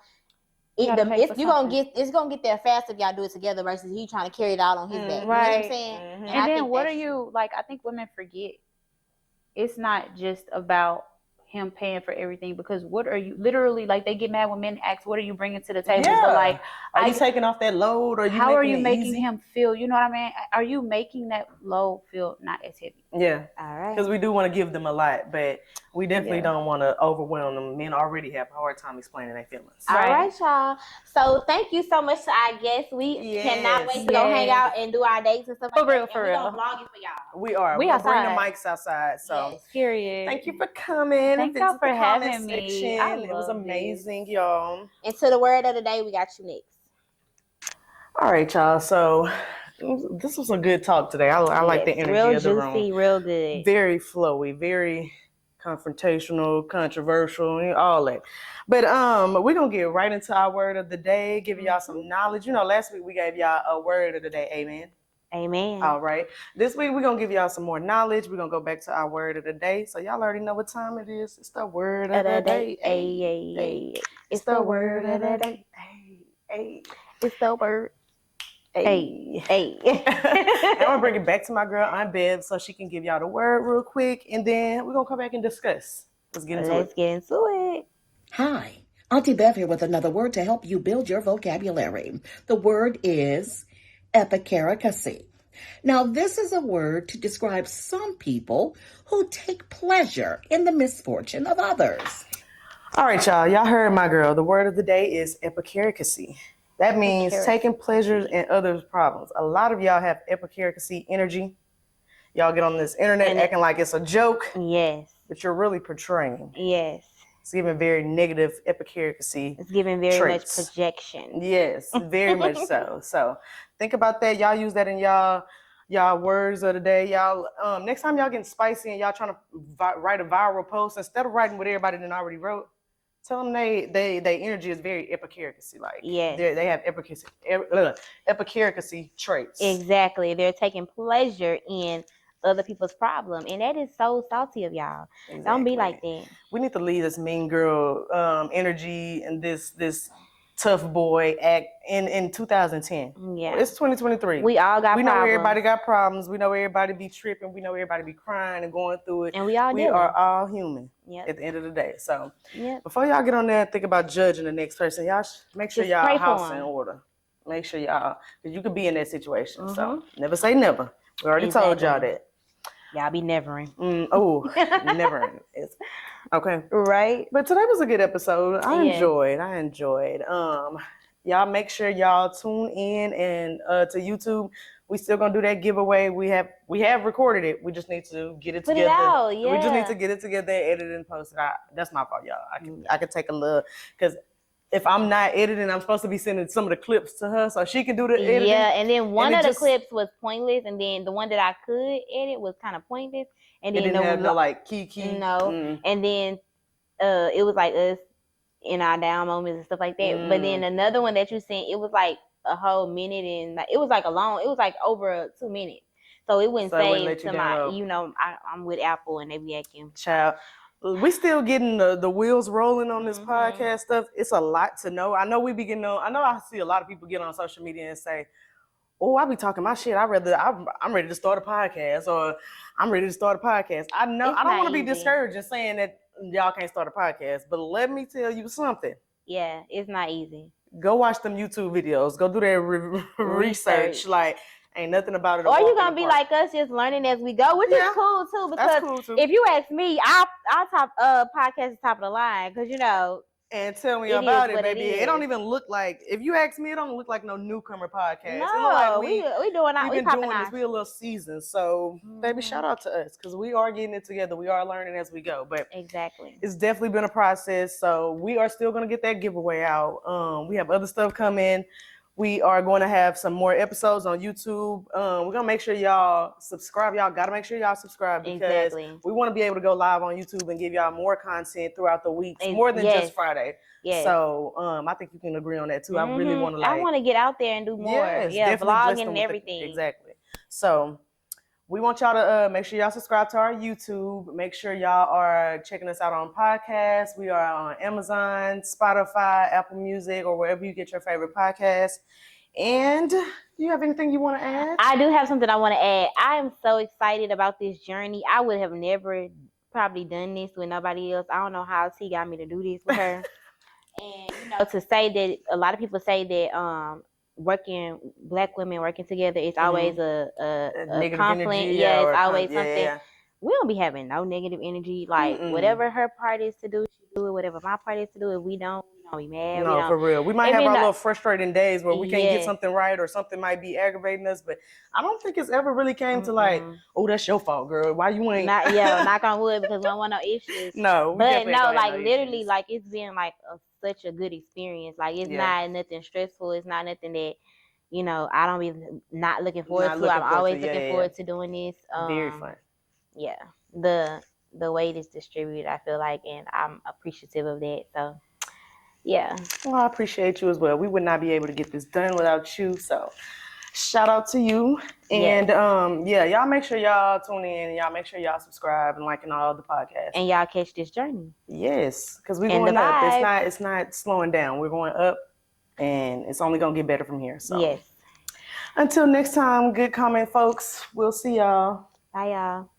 it's gonna get there fast if y'all do it together versus he trying to carry it out on his back. You know what I'm saying? And then what are you like? I think women forget it's not just about him paying for everything, because what are you literally like? They get mad when men ask, "What are you bringing to the table?" Yeah. But like, are you taking off that load? Or how are you making him feel? You know what I mean? Are you making that load feel not as heavy? Yeah. All right. Because we do want to give them a lot, but we definitely don't want to overwhelm them. Men already have a hard time explaining their feelings. All right, y'all. So thank you so much to our guests. We cannot wait to go hang out and do our dates and stuff like that. For and real. We're gonna vlog it for y'all. We are. We We'll bring the outside. mics outside. So Period. thank you for coming. Thank and y'all for visit the comment having me. section. I It was love amazing, y'all. And to the word of the day, we got you next. All right, y'all. So this was a good talk today. I like the energy real of the room. juicy, real good. Very flowy, very confrontational, controversial, all that. But we're gonna get right into our word of the day, giving y'all some knowledge. You know, last week we gave y'all a word of the day. Amen. Amen. All right. This week we're gonna give y'all some more knowledge. We're gonna go back to our word of the day. So y'all already know what time it is. It's the word of the day. Hey. It's the word of the day. Hey. It's the word. Hey. I'm gonna bring it back to my girl Aunt Bev so she can give y'all the word real quick, and then we're gonna come back and discuss. Let's get into it. Let's get into it. Hi, Auntie Bev here with another word to help you build your vocabulary. The word is epicaricacy. Now, this is a word to describe some people who take pleasure in the misfortune of others. All right, y'all. Y'all heard my girl. The word of the day is epicaricacy. That means taking pleasure in others' problems. A lot of y'all have epicaricacy energy. Y'all get on this internet acting like it's a joke. Yes. But you're really portraying. Yes. It's giving very negative epicaricacy. It's giving very traits. much projection. Yes, very much so. So think about that. Y'all use that in y'all words of the day. Y'all next time y'all getting spicy and y'all trying to write a viral post, instead of writing what everybody done already wrote, tell them they energy is very epicaricacy. Like they have epicaricacy traits. Exactly. They're taking pleasure in other people's problem, and that is so salty of y'all. Exactly. Don't be like that. We need to leave this mean girl energy and this tough boy act in 2010. Yeah, it's 2023. We all got. We know everybody got problems. We know everybody be tripping. We know everybody be crying and going through it. And we are all human. At the end of the day. So yep. Before y'all get on there and think about judging the next person, y'all make sure y'all house in order. Make sure y'all, because you could be in that situation. So never say never. We already told y'all that. Y'all be nevering. Nevering. Okay. Right. But today was a good episode. I enjoyed. Y'all make sure y'all tune in and to YouTube. We still gonna do that giveaway. We have recorded it. We just need to get it together. Put it out, yeah. We just need to get it together, edit it, and post it. That's my fault, y'all. I can take a look because if I'm not editing, I'm supposed to be sending some of the clips to her so she can do the editing. Yeah, and then one of the clips was pointless, and then the one that I could edit was kind of pointless. And then it didn't have no like key. No, and then it was like us in our down moments and stuff like that. But then another one that you sent, it was like a whole minute, and like, it was like over 2 minutes. So it wouldn't save to my, I'm with Apple and they be acting. Child. We still getting the wheels rolling on this podcast stuff. It's a lot to know. I know we be getting on. I know I see a lot of people get on social media and say, "Oh, I be talking my shit. I'm ready to start a podcast," or "I'm ready to start a podcast." I know I don't want to be discouraged in saying that y'all can't start a podcast, but let me tell you something. Yeah, it's not easy. Go watch them YouTube videos. Go do that research. Like. Ain't nothing about it. Or you gonna be like us, just learning as we go, which is cool too. Because if you ask me, our top podcast is top of the line. Because and tell me about it, baby. It don't even look like. If you ask me, it don't look like no newcomer podcast. No, like we doing. We've been doing this. We a little seasoned, so baby, shout out to us because we are getting it together. We are learning as we go. But exactly, it's definitely been a process. So we are still gonna get that giveaway out. We have other stuff coming. We are going to have some more episodes on YouTube. We're going to make sure y'all subscribe. Y'all got to make sure y'all subscribe because we want to be able to go live on YouTube and give y'all more content throughout the week, more than just Friday. Yes. So I think you can agree on that too. I really want to I want to get out there and do more. Vlogging and everything. Exactly. So we want y'all to make sure y'all subscribe to our YouTube. Make sure y'all are checking us out on podcasts. We are on Amazon, Spotify, Apple Music, or wherever you get your favorite podcast. And do you have anything you want to add? I do have something I want to add. I am so excited about this journey. I would have never probably done this with nobody else. I don't know how T got me to do this with her. And to say that a lot of people say that Black women working together, it's always a conflict. Yeah, it's always something. Yeah. We don't be having no negative energy. Like whatever her part is to do, she do it. Whatever my part is to do, if we don't be mad. No, for real. We might have our little frustrating days where we can't get something right or something might be aggravating us, but I don't think it's ever really came to like, oh, that's your fault, girl. Why you ain't? Knock on wood, because we don't want no issues. No, but no, like literally, like it's been like such a good experience. Like it's not nothing stressful. It's not nothing that I don't be not looking forward to. I'm always looking forward to doing this. Very fun. Yeah, the weight is distributed, I feel like, and I'm appreciative of that. So. Yeah. Well, I appreciate you as well. We would not be able to get this done without you. So shout out to you. And y'all make sure y'all tune in and y'all make sure y'all subscribe and liking all the podcasts. And y'all catch this journey. Yes. Because we're going up. It's not slowing down. We're going up and it's only gonna get better from here. So yes. Until next time, good comment folks. We'll see y'all. Bye y'all.